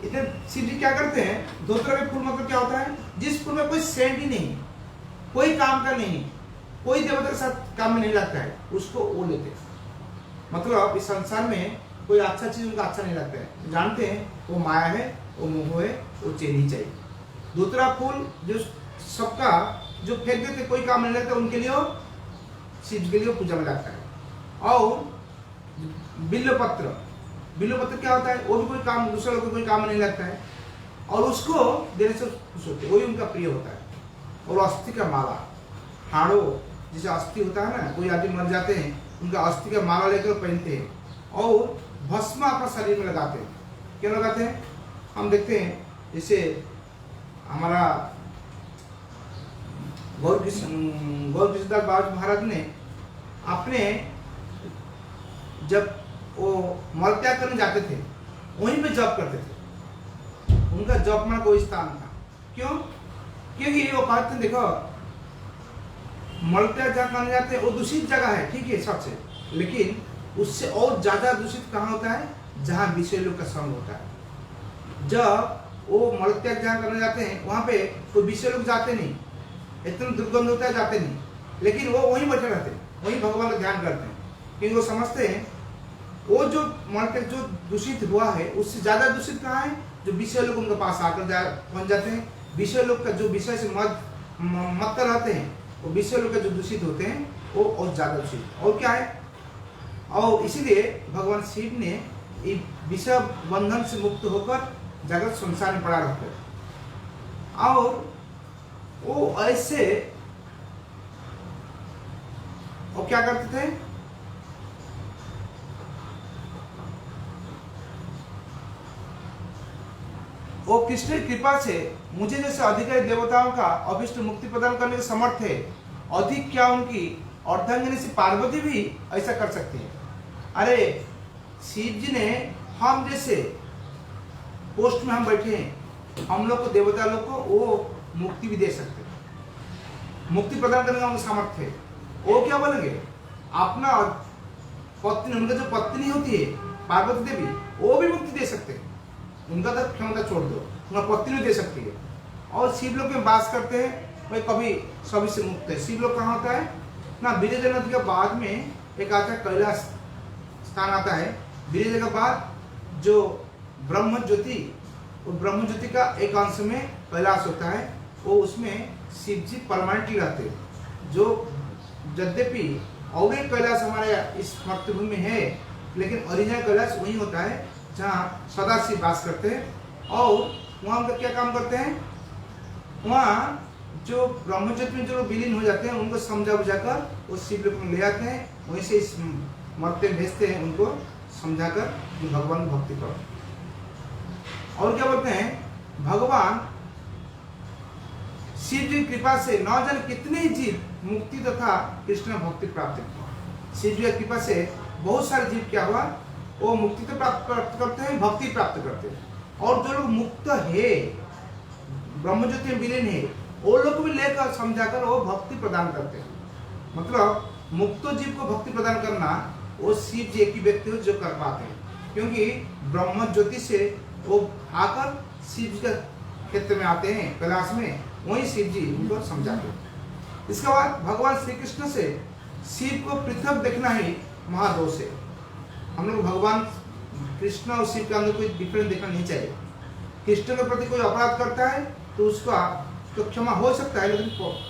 इतने शिव जी क्या करते हैं, धतूरा के फूल मतलब क्या होता है? जिस फूल में कोई सेंट ही नहीं, कोई काम का नहीं, कोई देवता के साथ काम में नहीं लगता है, उसको वो लेते हैं। मतलब इस संसार में कोई अच्छा चीज उनका अच्छा नहीं लगता है, जानते हैं वो माया है, वो मोह है, वो चैन ही चाहिए। दूसरा फूल जो सबका जो फेंक देते कोई काम नहीं लगता, उनके लिए शिव के लिए पूजा में लगता है। और बिल्वपत्र, बिल्वपत्र क्या होता है? वो भी कोई काम, दूसरे लोग को कोई काम नहीं लगता है, और उसको देने से खुश होते हैं, वही उनका प्रिय होता है। और अस्थि का माला, हाड़ो जैसे अस्थि होता है ना, कोई आदमी मर जाते हैं, उनका अस्थि का माला लेकर पहनते हैं और भस्म अपना शरीर में लगाते हैं। क्यों लगाते हैं? हम देखते हैं जैसे हमारा गौर कृष्णदास बाबा महाराज ने अपने जब वो मल त्याग करने जाते थे, वहीं पे जप करते थे। उनका जप में कोई स्थान था। क्यों? क्योंकि वो कहते हैं देखो मल त्याग जहाँ करने जाते हैं वो दूषित जगह है, ठीक है सबसे, लेकिन उससे और ज्यादा दूषित कहाँ होता है? जहाँ विषय लोग का संग होता है। जब वो मल त्याग जहाँ करने जाते हैं वहाँ पे कोई विषय लोग जाते नहीं, इतना दुर्गंध होता है, जाते नहीं, लेकिन वो वहीं बैठे रहते हैं, वहीं भगवान का ध्यान करते हैं, क्योंकि वो समझते हैं वो जो मल त्याग जो दूषित हुआ है उससे ज्यादा दूषित कहाँ है? जो विषय लोग उनके पास आकर पहुंच जाते हैं। विषय लोग का जो विषय से मत रहते हैं, वो विषय लोग का जो दूषित होते हैं वो और ज्यादा दूषित। और क्या है? और इसीलिए भगवान शिव ने विषय बंधन से मुक्त होकर जगत संसार में पड़ा रहते हैं। और वो ऐसे वो क्या करते थे? वो कृष्ण की कृपा से मुझे जैसे अधिकारी देवताओं का अभिष्ट मुक्ति प्रदान करने के समर्थ है, अधिक क्या उनकी अर्धांगिनी से पार्वती भी ऐसा कर सकती है। अरे शिव जी ने हम जैसे पोस्ट में हम बैठे हैं, हम लोग को देवता लोग को वो मुक्ति भी दे सकते हैं, मुक्ति प्रदान करने का उनका सामर्थ्य है। वो क्या बोलेंगे? अपना पत्नी, उनका जो पत्नी होती है पार्वती देवी, वो भी मुक्ति दे सकते हैं। उनका तो क्षमता छोड़ दो, उनका पत्नी भी दे सकती है। और शिवलोक में वास करते हैं, वही कभी सभी से मुक्त है। शिवलोक कहाँ होता है ना, विरजा नदी के बाद में एक आता है कैलाश स्थान आता है। विरजा के बाद जो ब्रह्म ज्योति, वो ब्रह्म ज्योति का एक अंश में कैलाश होता है, वो उसमें शिव जी परमानेंटली रहते हैं। जो यद्यपि और एक कैलाश हमारे इस मातृभूमि में है, लेकिन ओरिजिनल कैलाश वही होता है जहाँ सदा शिव वास करते हैं। और वहाँ उनका क्या काम करते हैं, वहाँ जो ब्रह्म ज्योति में जो विलीन हो जाते हैं उनको समझा बुझाकर वो शिवलोक में ले आते हैं, वहीं से इस मर्त्य भेजते हैं उनको समझाकर कि भगवान की भक्ति करो। और क्या बोलते हैं, भगवान शिव जी की कृपा से न जाने कितने ही जीव मुक्ति तथा कृष्ण भक्ति प्राप्त किए। शिव जी की कृपा से बहुत सारे जीव क्या हुआ, वो मुक्ति तो प्राप्त करते हैं, भक्ति प्राप्त करते हैं। और जो लोग मुक्त है, ब्रह्म ज्योति में विलीन है, वो लोग भी लेकर समझाकर वो भक्ति प्रदान करते हैं। मतलब मुक्त जीव को भक्ति प्रदान करना वो शिव जी एक ही व्यक्ति हो जो कर पाते हैं, क्योंकि ब्रह्म ज्योति से वो आकर शिव जी के क्षेत्र में आते हैं कैलाश में, वही शिव जी उनको समझाते हैं। इसके बाद भगवान श्री कृष्ण से शिव को पृथक देखना ही महादोष है। हम लोग भगवान कृष्ण और शिव के अंदर कोई डिफरेंस देखना नहीं चाहिए। कृष्ण के प्रति कोई अपराध करता है तो उसका तो क्षमा हो सकता है, लेकिन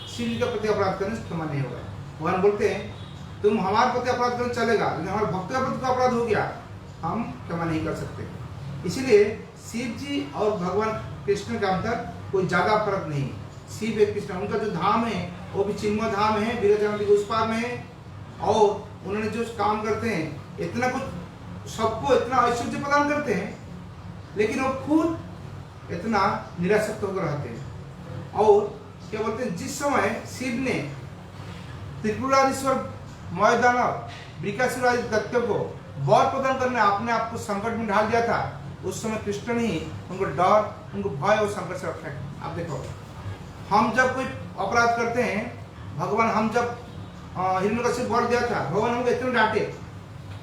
शिव जी के प्रति अपराध करने से क्षमा नहीं होगा। भगवान बोलते हैं तुम हमारे प्रति अपराध करने चलेगा, लेकिन हमारे भक्त के प्रति अपराध हो गया, हम क्षमा नहीं कर सकते। इसीलिए शिव जी और भगवान कृष्ण का अंतर कोई ज्यादा फर्क नहीं। शिव एक कृष्ण, उनका जो धाम है वो भी चिन्मय धाम है, विरजा नदी के उस पार में है। और उन्होंने जो काम करते हैं, इतना कुछ सबको इतना ऐश्वर्य प्रदान करते हैं, लेकिन वो खुद इतना निरासक्त होकर रहते हैं। और क्या बोलते हैं, जिस समय शिव ने त्रिपुराधीश्वर मयदानव वृकासुर आदि दैत्यों को वर प्रदान करने अपने आप को संकट में ढाल दिया था, उस समय कृष्ण ने ही उनको डर, उनको भय और संकट से रखा है। आप देखो, हम जब कोई अपराध करते हैं, भगवान, हम जब हिरण्यकश्यप वर दिया था, भगवान हमको इतने डांटे,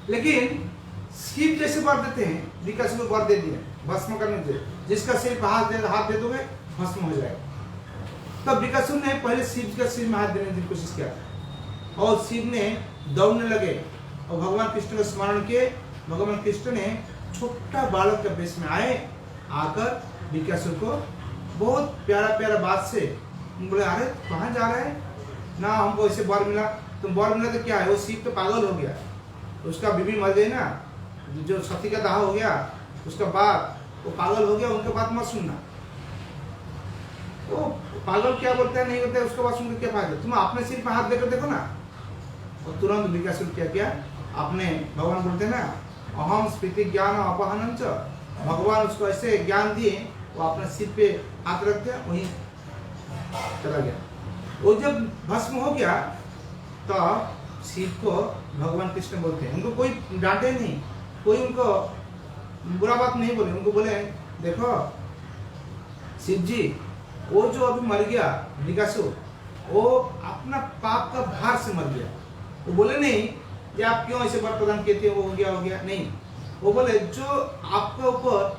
लेकिन शिव जैसे वर देते हैं, वृकासुर को वर दे दिए भस्म करने से, जिसका सिर पर हाथ दे दोगे भस्म हो जाएगा। तब वृकासुर ने पहले शिव का सिर में हाथ देने की कोशिश किया और शिव ने दौड़ने लगे और भगवान कृष्ण का स्मरण किए। भगवान कृष्ण ने छोटा बालक के वेश में आए, आकर वृकासुर को बहुत प्यारा प्यारा बात से बोले, अरे कहाँ जा रहे हैं ना, हमको ऐसे वर मिला, तुम वर मिला तो क्या है, वो शिव तो पागल हो गया, उसका बीबी मर गई ना, जो सती का दाह हो गया, उसका बाप वो पागल हो गया, उनके बात मत सुनना। तो पागल क्या बोलता है नहीं बोलता है, उसके बाद सुनकर क्या फायदा, तुम अपने सिर पर हाथ देकर देखो ना। और तुरंत वृकासुर क्या किया, आपने, भगवान बोलते हैं ना, अहम स्फीति ज्ञान अपहनम च, भगवान उसको ऐसे ज्ञान दिए, वो अपने सिर पे हाथ रख दिया, वहीं चला गया। वो जब भस्म हो गया तो शिव को भगवान कृष्ण बोलते हैं, उनको कोई डांटे नहीं, कोई उनको बुरा बात नहीं बोले, उनको बोले देखो शिव जी, वो जो अभी मर गया वृकासुर, वो अपना पाप का भार से मर गया। वो बोले नहीं कि आप क्यों ऐसे वर प्रदान किए थे, वो हो गया नहीं। वो बोले जो आपके ऊपर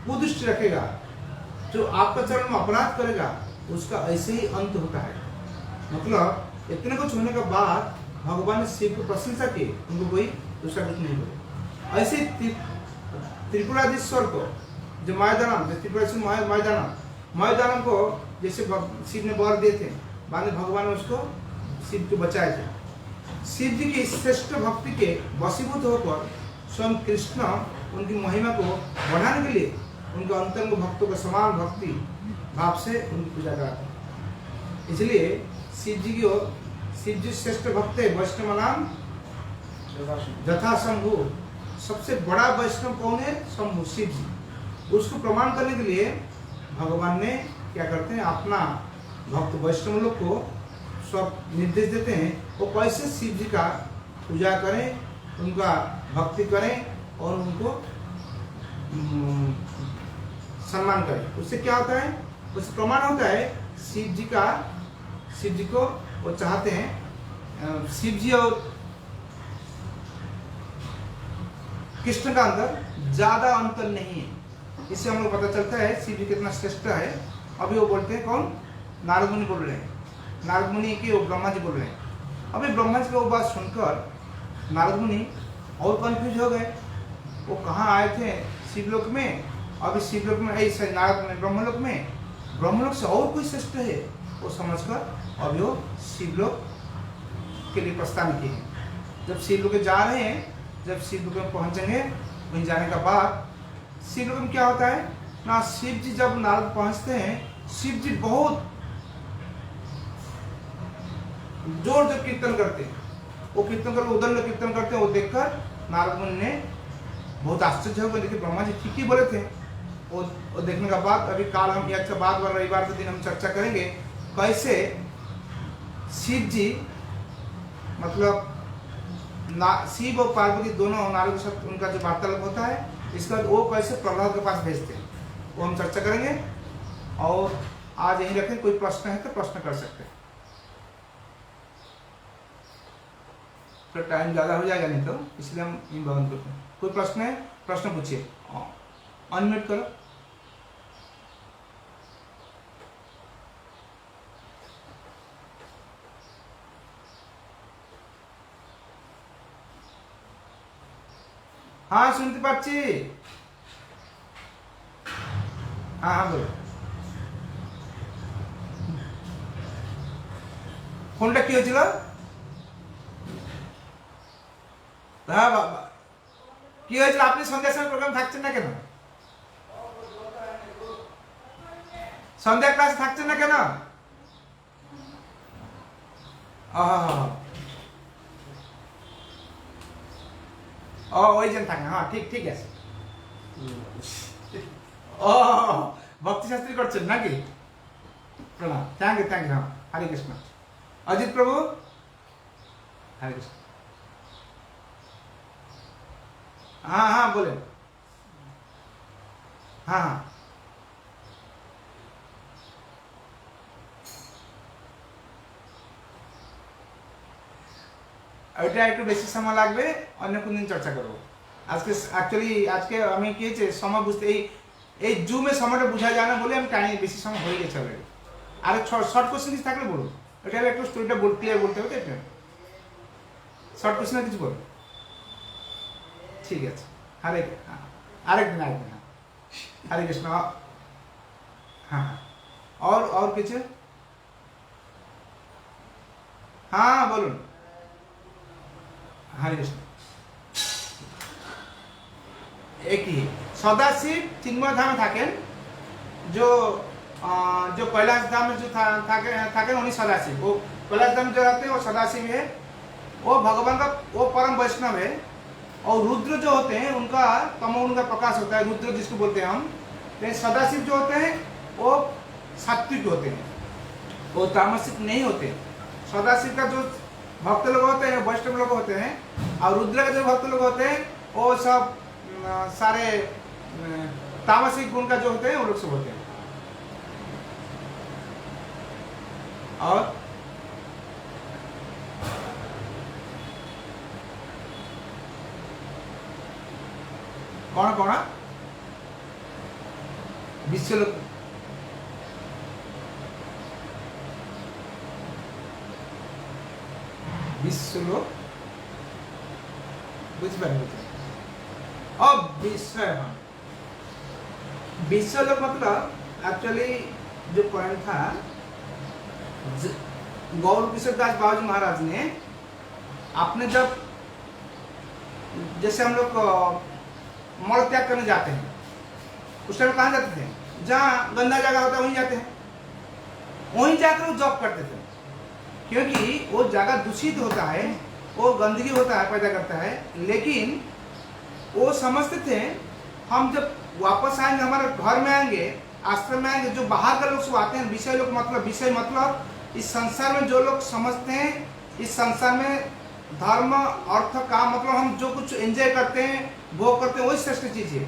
कुदृष्टि रखेगा, जो आपका चरण में अपराध करेगा, उसका ऐसे ही अंत होता है। मतलब इतने कुछ होने के बाद भगवान ने शिव को प्रशंसा की, उनको कोई दूसरा कुछ नहीं बोले। ऐसे त्रिपुराधीश्वर को जो मायदानम मयदानम को जैसे शिव ने वर दिए थे, बाद में भगवान ने उसको शिव को बचाए थे। शिव जी की श्रेष्ठ भक्ति के वशीभूत होकर स्वयं कृष्ण उनकी महिमा को बढ़ाने के लिए उनके अंतरंग भक्तों का समान भक्ति भाव से उनकी पूजा कराते हैं। इसलिए शिव जी श्रेष्ठ भक्त है। वैष्णव नाम यथा शंभु, सबसे बड़ा वैष्णव कौन है, शंभु शिव जी। उसको प्रमाण करने के लिए भगवान ने क्या करते हैं, अपना भक्त वैष्णव लोग को सब निर्देश देते हैं, वो कैसे शिव जी का पूजा करें, उनका भक्ति करें और उनको सम्मान करें। उससे क्या होता है, उससे प्रमाण होता है शिव जी को वो चाहते हैं। शिव जी और कृष्ण का अंदर ज्यादा अंतर नहीं है। इससे हम लोग पता चलता है शिव जी कितना श्रेष्ठ है अभी वो बोलते हैं कौन, नारद मुनि बोल रहे हैं, नारद मुनि की वो ब्रह्मा जी बोल रहे हैं। अभी ब्रह्मा जी की वो बात सुनकर नारद मुनि और कंफ्यूज हो गए। वो कहाँ आए थे, शिवलोक में, अभी शिवलोक में ऐसे नारद मुनि ब्रह्मलोक में, ब्रह्मलोक से और कोई श्रेष्ठ है वो समझकर अभी वो शिवलोक के लिए प्रस्थान किए। जब शिवलोक जा रहे हैं, जब शिवलोक में पहुंचेंगे, वहीं जाने का बाद शिवलोक में क्या होता है ना, शिव जी जब नारद पहुंचते हैं, शिव जी बहुत जोर से कीर्तन करते हैं। वो कीर्तन कर उदंड कीर्तन करते हैं। वो देखकर नारद मुनि ने बहुत आश्चर्य हो गए, देखिए ब्रह्मा जी ठीक ही बोले थे। वो देखने का बाद अभी काल हम एक बाद रविवार के दिन हम चर्चा करेंगे कैसे शिव जी मतलब शिव और पार्वती दोनों नारद के साथ उनका जो वार्तालाप होता है, इसके बाद वो कैसे प्रहलाद के पास भेजते हैं, वो हम चर्चा करेंगे। और आज यही रखें, कोई प्रश्न है तो प्रश्न कर सकते हैं, तो टाइम ज़्यादा हो जाएगा नहीं तो इसलिए हम इन बंद करते हैं। कोई प्रश्न है, प्रश्न पूछिए, अनम्यूट करो। हाँ सुनते पाচ্ছি। हाँ हाँ बोलो। ফোনটা কি হয়েছিল? হ্যাঁ কি হয়েছিল, আপনি সন্ধ্যার সময় প্রোগ্রাম থাকছেন না কেন? সন্ধ্যা ক্লাস থাকছেন না কেন? ও ওই জন থাকেন, হ্যাঁ ঠিক ঠিক আছে। ও ভক্তি শাস্ত্রী করছেন নাকি? প্রণাম, থ্যাংক ইউ থ্যাংক ইউ। হ্যাঁ হরে কৃষ্ণ। अजित प्रभु हरे कृष्ण। हाँ हाँ बोले। हाँ हाँ ওইটা একটু বেশি সময় লাগবে, অন্য কোন দিন চর্চা করব। আজকে অ্যাকচুয়ালি আজকে আমি কি হয়েছে সময় বুঝতে এই জুমে সময়টা বোঝা যায় না বলে আমি টাইম বেশি সময় হয়ে গেছে অলরেডি। আর শর্ট কোশ্চেন কিছু থাকলে বলুন, এটা একটু স্টোরিটা ক্লিয়ার বলতে হবে, তাই শর্ট কোশ্চেন কিছু বলুন, ঠিক আছে। আরেকদিন हरे कृष्ण। हाँ और कुछ? हाँ बोलून। हरे कृष्ण। एक ही सदाशिव चिन्मय धाम थाकेन, जो कैलाश धाम में जो थाकेन उन्हीं सदाशिव, वो कैलाश धाम जो रहते हैं वो सदाशिव है, वो भगवान का वो परम वैष्णव है। और रुद्र जो होते हैं उनका तमोगुण का प्रकाश होता है, रुद्र जिसको बोलते हैं हम। लेकिन सदाशिव जो होते हैं वो सात्विक होते हैं, वो तामसिक नहीं होते। सदाशिव का जो भक्त लोग होते हैं वैष्णव लोग होते हैं, और रुद्र के जो भक्त लोग होते हैं वो सब सारे तामसिक गुण का जो होते हैं वो लोग सब होते हैं। और कौन कौन विश्वलोक विश्वलोक अब विश्वलोक मतलब एक्चुअली जो पॉइंट था, गौर किशोर दास बाबूजी महाराज ने आपने जब जैसे हम लोग मल त्याग करने जाते हैं, उस टाइम कहाँ जाते थे? जहाँ गंदा जगह होता है वहीं जाते हैं, वहीं जाकर वो जॉब करते थे, क्योंकि वो जगह दूषित होता है, वो गंदगी होता है, पैदा करता है। लेकिन वो समझते थे हम जब वापस आएंगे, हमारे घर में आएंगे, आश्रम में आएंगे, जो बाहर के लोग सब आते हैं, विषय लोग मतलब विषय मतलब इस संसार में जो लोग समझते हैं, इस संसार में धर्म अर्थ काम मतलब हम जो कुछ एंजॉय करते हैं, भोग करते हैं, वही श्रेष्ठ चीज है।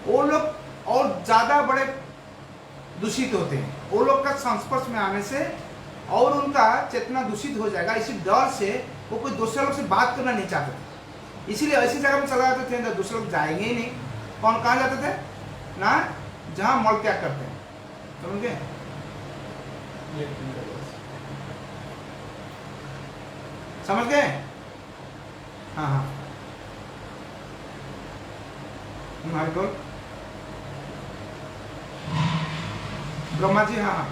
वो लोग और ज्यादा बड़े दूषित होते हैं। वो लोग का संस्पर्श में आने से और उनका चेतना दूषित हो जाएगा, इसी डर से वो कोई दूसरे लोग से बात करना नहीं चाहते थे। इसीलिए ऐसी जगह में चला जाते थे तो दूसरे लोग जाएंगे ही नहीं। कौन कहाँ जाते थे ना, जहाँ मल त्याग करते हैं, समझे? समझ गए? हाँ हाँ हमारे को ब्रह्मा जी, हाँ हाँ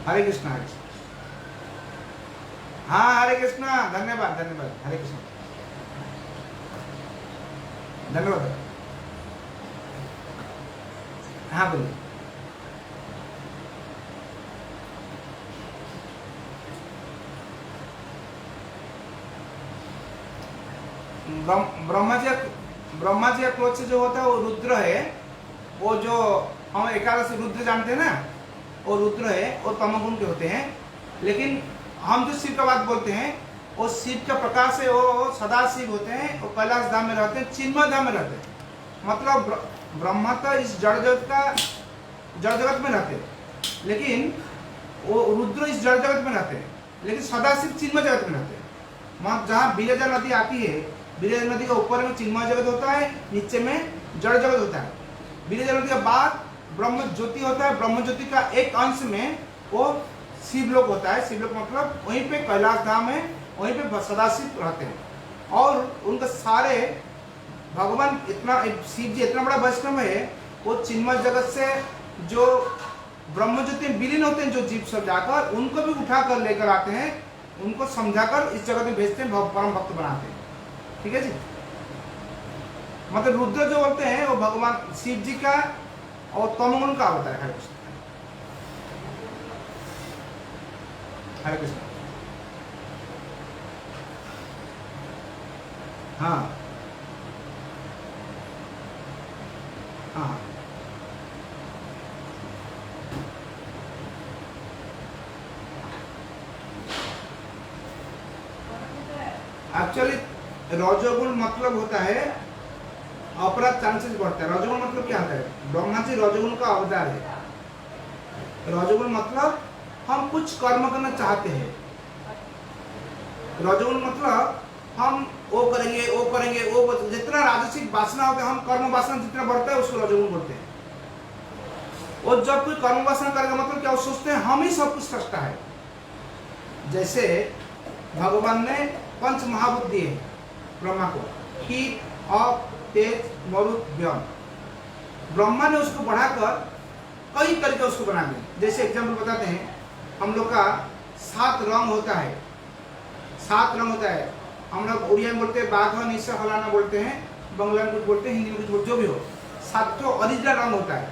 हरे कृष्णा, हरे कृष्णा। हाँ हरे कृष्णा, धन्यवाद धन्यवाद, हरे कृष्णा, धन्यवाद। हाँ बोलिए। ब्रह्मा जी का क्रोध से जो होता है वो रुद्र है। वो जो हम एकादशी रुद्र जानते हैं ना, वो रुद्र है, वो तमोगुण के होते हैं। लेकिन हम जो शिव का बात बोलते हैं वो शिव का प्रकाश है, वो सदा शिव होते हैं, वो कैलाश धाम में रहते हैं, चिन्मय धाम में रहते हैं। मतलब ब्रह्मा तो इस जड़ जगत में रहते हैं, लेकिन वो रुद्र इस जड़ जगत में रहते हैं, लेकिन सदा शिव चिन्मय जगत में रहते हैं। वहाँ जहाँ बिरजा नदी आती है, बिरजा नदी का ऊपर में चिन्मय जगत होता है, नीचे में जड़ जगत होता है। बिरजा नदी के बाद ब्रह्म ज्योति होता है, ब्रह्म ज्योति का एक अंश में वो शिवलोक होता है। शिवलोक मतलब वहीं पे कैलाश धाम है, वहीं पे सदाशिव रहते हैं। और उनका सारे भगवान इतना, शिव जी इतना बड़ा वैष्णव है, वो चिन्मय जगत से जो ब्रह्म ज्योति में विलीन होते हैं, जो जीव सब जाकर उनको भी उठा कर लेकर आते हैं, उनको समझाकर इस जगत में भेजते हैं, परम भक्त बनाते हैं। ठीक है जी। मतलब रुद्र जो बोलते हैं वो भगवान शिव जी का और तमोगुण का होता है। हरे कृष्ण, हरे कृष्ण। हाँ हाँ एक्चुअली रजोगुण मतलब होता है अपराध चांसेस बढ़ता है। रजोगुण मतलब क्या होता है? ब्रह्मा जी रजोगुण का अवतार है। रजोगुण मतलब हम कुछ कर्म करना चाहते हैं। रजोगुण मतलब हम वो करेंगे, वो करेंगे, वो जितना राजसिक वासना होता है, हम कर्म वासना जितना बढ़ता है उसको रजोगुण बोलते हैं। और जब कोई कर्म वासना करेगा मतलब क्या, वो सोचते हैं हम ही सब कुछ सृष्टा है। जैसे भगवान ने पंच महाभूत दिए ब्रह्मा को, हीट, अप, तेज, मरुत, व्योम। ब्रह्मा ने उसको बढ़ाकर कई तरीके उसको बना दिए। जैसे एग्जाम्पल बताते हैं, हम लोग का 7 रंग होता है, 7 रंग होता है। हम लोग उड़िया में बोलते हैं बाघ निशा फलाना बोलते हैं, बंगला में कुछ बोलते हैं, हिंदी में कुछ बोलते, जो भी हो, 7 ओरिजिनल रंग होता है।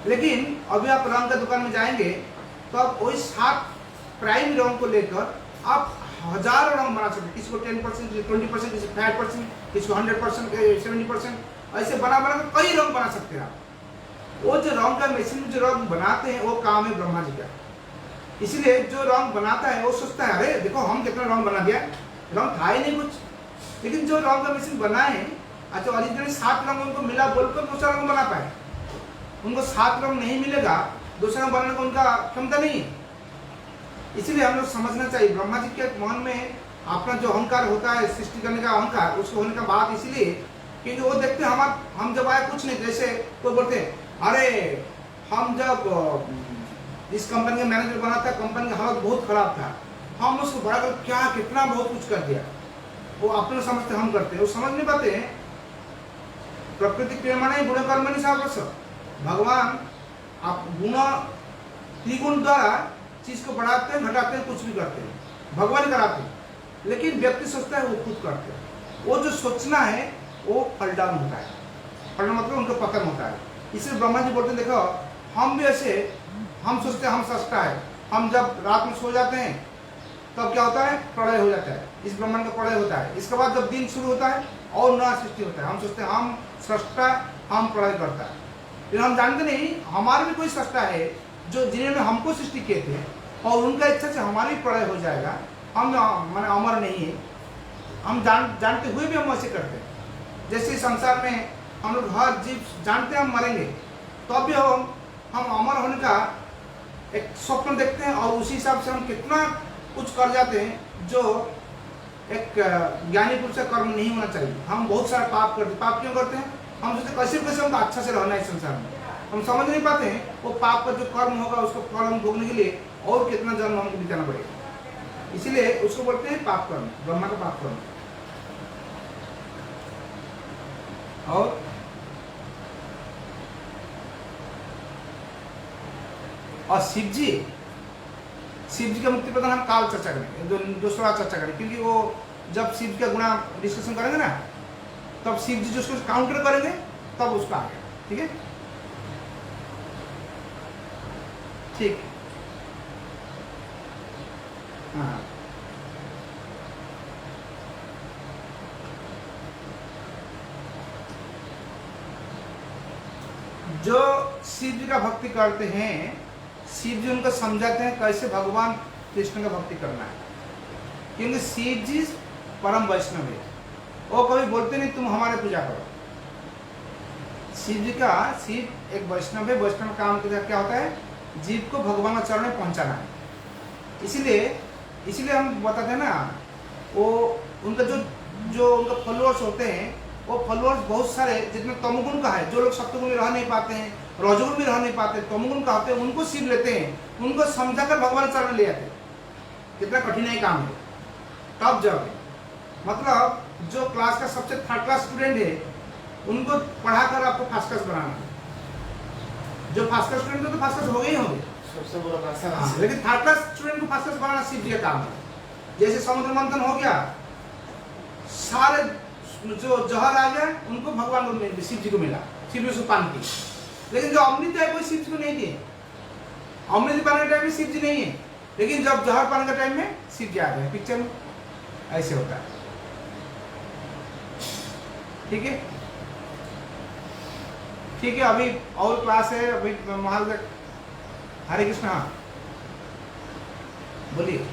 लेकिन अभी आप रंग का दुकान में जाएंगे तो आप वही 7 प्राइम रंग को लेकर आप हजारों रंग बना सकते हैं। किसी को 10%, 20%, किसी 5%, किसी को 100%, 70%, ऐसे बना कर कई रंग बना सकते हैं आप। वो जो रंग का मशीन में जो रंग बनाते हैं वो काम है ब्रह्मा जी का। इसलिए जो रंग बनाता है वो सोचता है अरे देखो हम कितना रंग बना दिया, रंग था ही नहीं कुछ। लेकिन जो रंग का मशीन बनाए, अच्छा ओरिजिनली 7 रंग उनको मिला बोलकर दूसरा रंग बना पाए। उनको 7 रंग नहीं मिलेगा, दूसरा रंग बनाने का उनका क्षमता नहीं है। इसीलिए हम लोग समझना चाहिए ब्रह्मा जी के मन में अपना जो अहंकार होता है, सृष्टि करने का अहंकार, उसको होने का बात इसलिए क्योंकि वो देखते हैं हम जब आए कुछ नहीं। जैसे कोई बोलते हैं अरे हम जब इस कंपनी का मैनेजर बना था, कंपनी का हालत बहुत खराब था, हम उसको बढ़ाकर क्या कितना बहुत कुछ कर दिया। वो अपने समझते हम करते हैं, वो समझ नहीं पाते हैं प्रकृति प्रेमा नहीं गुण कर्म नहीं सावरस। भगवान आप गुण त्रिगुण द्वारा चीज को बढ़ाते हैं, घटाते हैं, कुछ भी करते हैं, भगवान कराते हैं। लेकिन व्यक्ति सोचता है वो खुद करते हैं। वो जो सोचना है वो फलडाउन होता है। फलडाउन मतलब उनका पतन होता है। इसलिए ब्रह्मा जी बोलते हैं देखो हम भी ऐसे, हम सोचते हैं हम सस्ता है, हम जब रात में सो जाते हैं तब क्या होता है, प्रलय हो जाता है, इस ब्रह्मांड का प्रलय होता है। इसके बाद जब दिन शुरू होता है और नया सृष्टि होता है। हम सोचते हैं हम सृष्टा, हम प्रलय करता है। लेकिन हम जानते नहीं हमारे भी कोई सृष्टा है जो जिन्होंने हमको सृष्टि किए थे और उनका इच्छा से हमारी प्रलय हो जाएगा। हम माने अमर नहीं है, हम जानते हुए भी हम ऐसे करते हैं। जैसे संसार में हम लोग हर जीव जानते हैं हम मरेंगे, तो भी हम अमर होने का एक स्वप्न देखते हैं और उसी हिसाब से हम कितना कुछ कर जाते हैं जो एक ज्ञानी पुरुष का कर्म नहीं होना चाहिए। हम बहुत सारा पाप करते हैं। पाप क्यों करते हैं? हम सोचते कैसे कैसे हमको अच्छा से रहना है इस संसार में, हम समझ नहीं पाते हैं वो पाप का जो कर्म होगा उसको फल हम भोगने के लिए और कितना जन्म हमको बिताना पड़ेगा। इसीलिए उसको बोलते हैं पाप कर्म, ब्रह्मा का पाप कर्म। और शिव जी का मुक्ति प्रदान हम काल चर्चा करेंगे, दूसरा चर्चा करेंगे, क्योंकि वो जब शिव जी का गुणा डिस्कशन करेंगे ना तब शिव जी जो उसको काउंटर करेंगे तब उसका आएगा। ठीक है, ठीक। हाँ, जो शिव जी का भक्ति करते हैं, शिव जी उनको समझाते हैं कैसे भगवान कृष्ण का भक्ति करना है, क्योंकि शिव जी परम वैष्णव है, वो कभी बोलते नहीं तुम हमारे पूजा करो। शिव एक वैष्णव है, वैष्णव काम क्या होता है, जीव को भगवान के चरण में पहुंचाना है। इसीलिए हम बताते हैं ना, वो उनका जो उनका फॉलोअर्स होते हैं, वो फॉलोअर्स बहुत सारे जितने तमोगुण का है, जो लोग सत्वगुण में रह नहीं पाते हैं, रजोगुण में रह नहीं पाते, तमोगुण का होते हैं, उनको शिव लेते हैं, उनको समझाकर भगवान चरण ले आते हैं। कितना कठिनाई काम है। तब जब मतलब जो क्लास का सबसे थर्ड क्लास स्टूडेंट है उनको पढ़ाकर आपको फर्स्ट क्लास बनाना है। जो फर्स्ट क्लास स्टूडेंट तो फर्स्ट क्लास हो गए ही होंगे, सबसे बड़ा क्लास, लेकिन थर्ड क्लास स्टूडेंट को फर्स्ट क्लास बनाना शिव जी का काम है। जैसे समुद्र मंथन हो गया, सारे जो जहर आ गया उनको भगवान को मिल, शिव जी को मिला, शिव जी उसको पान की। लेकिन जो अमृत है कोई शिव जी को नहीं दिए। अमृत पाने के टाइम में शिव जी नहीं है, लेकिन जब जहर पाने के टाइम में शिव जी आ गए। पिक्चर में ऐसे होता है। ठीक है, ठीक है। अभी और क्लास है, अभी महाल तक। हरे कृष्ण। हाँ बोलिए।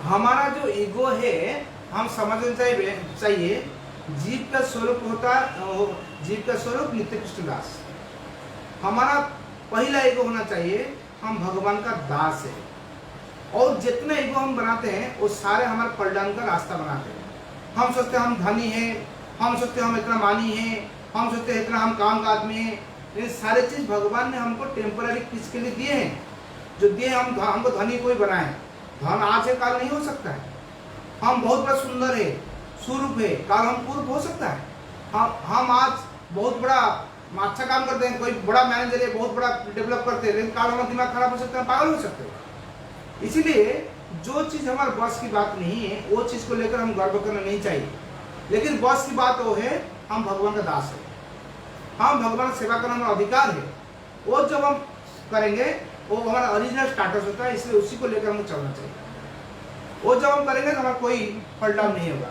हमारा जो ईगो है, हम समझना चाहिए जीव का स्वरूप होता, जीव का स्वरूप नित्य कृष्णदास। हमारा पहला ईगो होना चाहिए हम भगवान का दास है, और जितने ईगो हम बनाते हैं वो सारे हमारे पलटान का रास्ता बनाते हैं। हम सोचते हैं हम धनी हैं, हम सोचते हैं हम इतना मानी हैं, हम सोचते हैं इतना हम काम का आदमी हैं। ये सारे चीज भगवान ने हमको टेम्पररी किसके लिए दिए हैं, जो दिए हमको धनी कोई बनाए। धन आज है काल नहीं हो सकता है। हम बहुत बड़ा सुंदर है, स्वरूप है, काल हम पूर्व हो सकता है। हम आज बहुत बड़ा अच्छा काम करते हैं, कोई बड़ा मैनेजर है, बहुत बड़ा डेवलप करते हैं, लेकिन काल हमारा दिमाग खराब हो सकता है, पागल हो सकते हैं। इसीलिए जो चीज हमारे बस की बात नहीं है वो चीज को लेकर हम गर्व करना नहीं चाहिए। लेकिन बस की बात वो है हम भगवान का दास है, हम भगवान की सेवा करना हमारा अधिकार है। वो जब हम करेंगे वो हमारा ओरिजिनल स्टाटस होता है, इसलिए उसी को लेकर हमको चलना चाहिए। वो जब हम करेंगे तो हमारा कोई पलटाव नहीं होगा,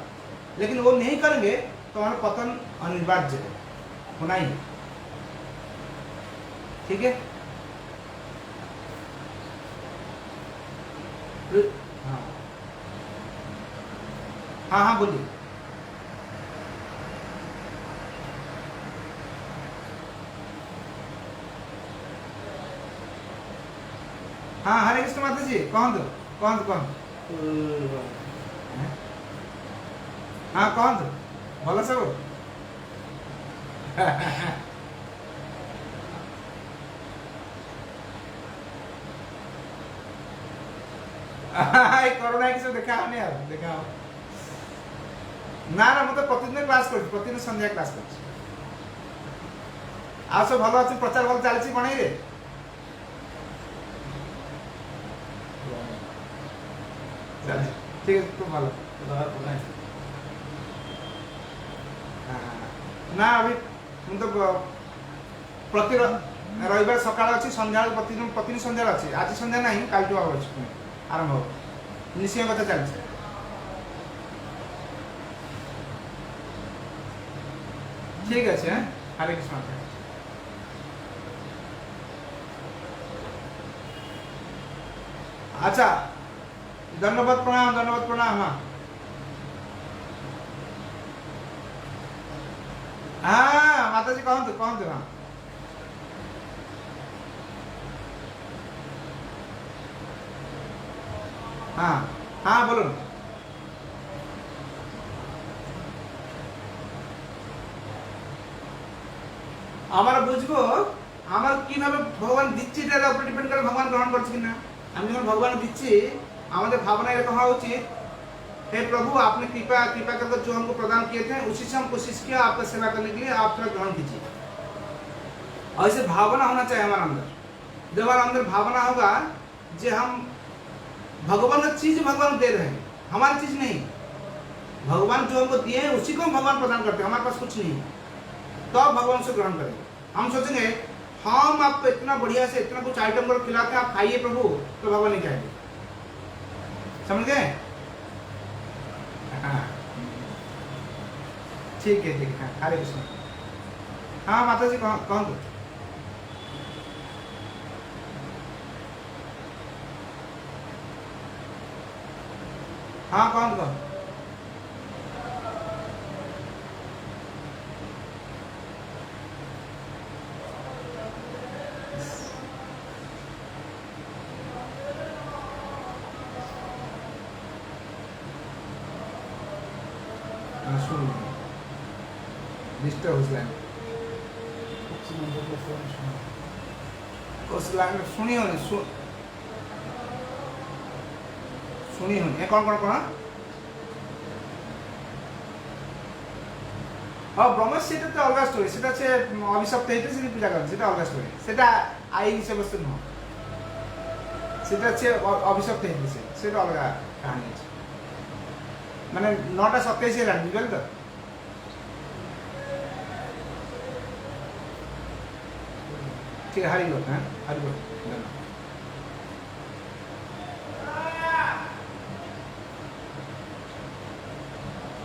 लेकिन वो नहीं करेंगे तो हमारा पतन अनिवार्य है, होना ही है। ठीक है। हाँ हाँ हाँ बोलिए। हाँ हरे कृष्ण माता जी कौन हाँ कौन भल सब कोरोना किसी देखा हमें यार देखा ना ना मतलब प्रतिदिन क्लास कर प्रतिदिन संध्या क्लास कर आ सब भल अच्छे प्रचार भल चलती बणई रे ठीक है खूब भल ना अभी तो प्रति रविवार सकाळ अच्छी संध्या प्रतिदिन संध्या अच्छी आज संध्या नहीं काल आरंभ हो निश्चय कथा चलছে ঠিক আছে হ্যাঁ হরে কৃষ্ণ আচ্ছা ধন্যবাদ প্রণাম হ্যাঁ মাতাজি কহନ୍ତୁ হ্যাঁ হ্যাঁ হ্যাঁ বলুন আমরা বুঝবো আমার কিভাবে ভগবান দিচ্ছে এটার উপর ডিপেন্ড করে ভগবান গ্রহণ করছে কিনা আমি যখন ভগবান দিচ্ছি আমাদের भावना এরকম হওয়া উচিত हे प्रभु आपने कृपा कर जो हमको प्रदान किए थे उसी से हम कोशिश किया आपका सेवा करने के लिए आप थोड़ा ग्रहण कीजिए और ऐसे भावना होना चाहिए हमारे अंदर जब हमारे अंदर भावना होगा जो हम भगवान का चीज भगवान दे रहे हैं हमारी चीज नहीं भगवान जो हमको दिए हैं उसी को हम भगवान प्रदान करते हैं हमारे पास कुछ नहीं तो आप भगवान से ग्रहण करेंगे हम सोचेंगे हम आपको इतना बढ़िया से इतना कुछ आइटम कर खिलाते हैं आप खाइए प्रभु तो भगवान नहीं खाएंगे समझ गए हाँ ठीक है हाँ हरे कृष्ण हाँ माता जी कौन तो हाँ कौन डिस्टर्ब उस लाइन सुनी हो सुनी हो कौन ब्रह्म सेटा तो अलग स्टोरी सेटा से अभिशप्त हेतु से पूजा कर सेटा अलग स्टोरी सेटा आई हिसाब से न सेटा से अभिशप्त हेतु से सेटा अलग कहानी माने 9:27 हेला बुझल तो ठीक हरि बोल हां हरि बोल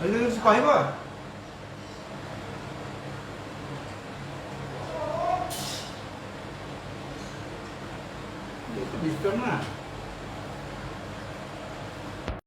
कुछ कहब डिस्टर्ब ना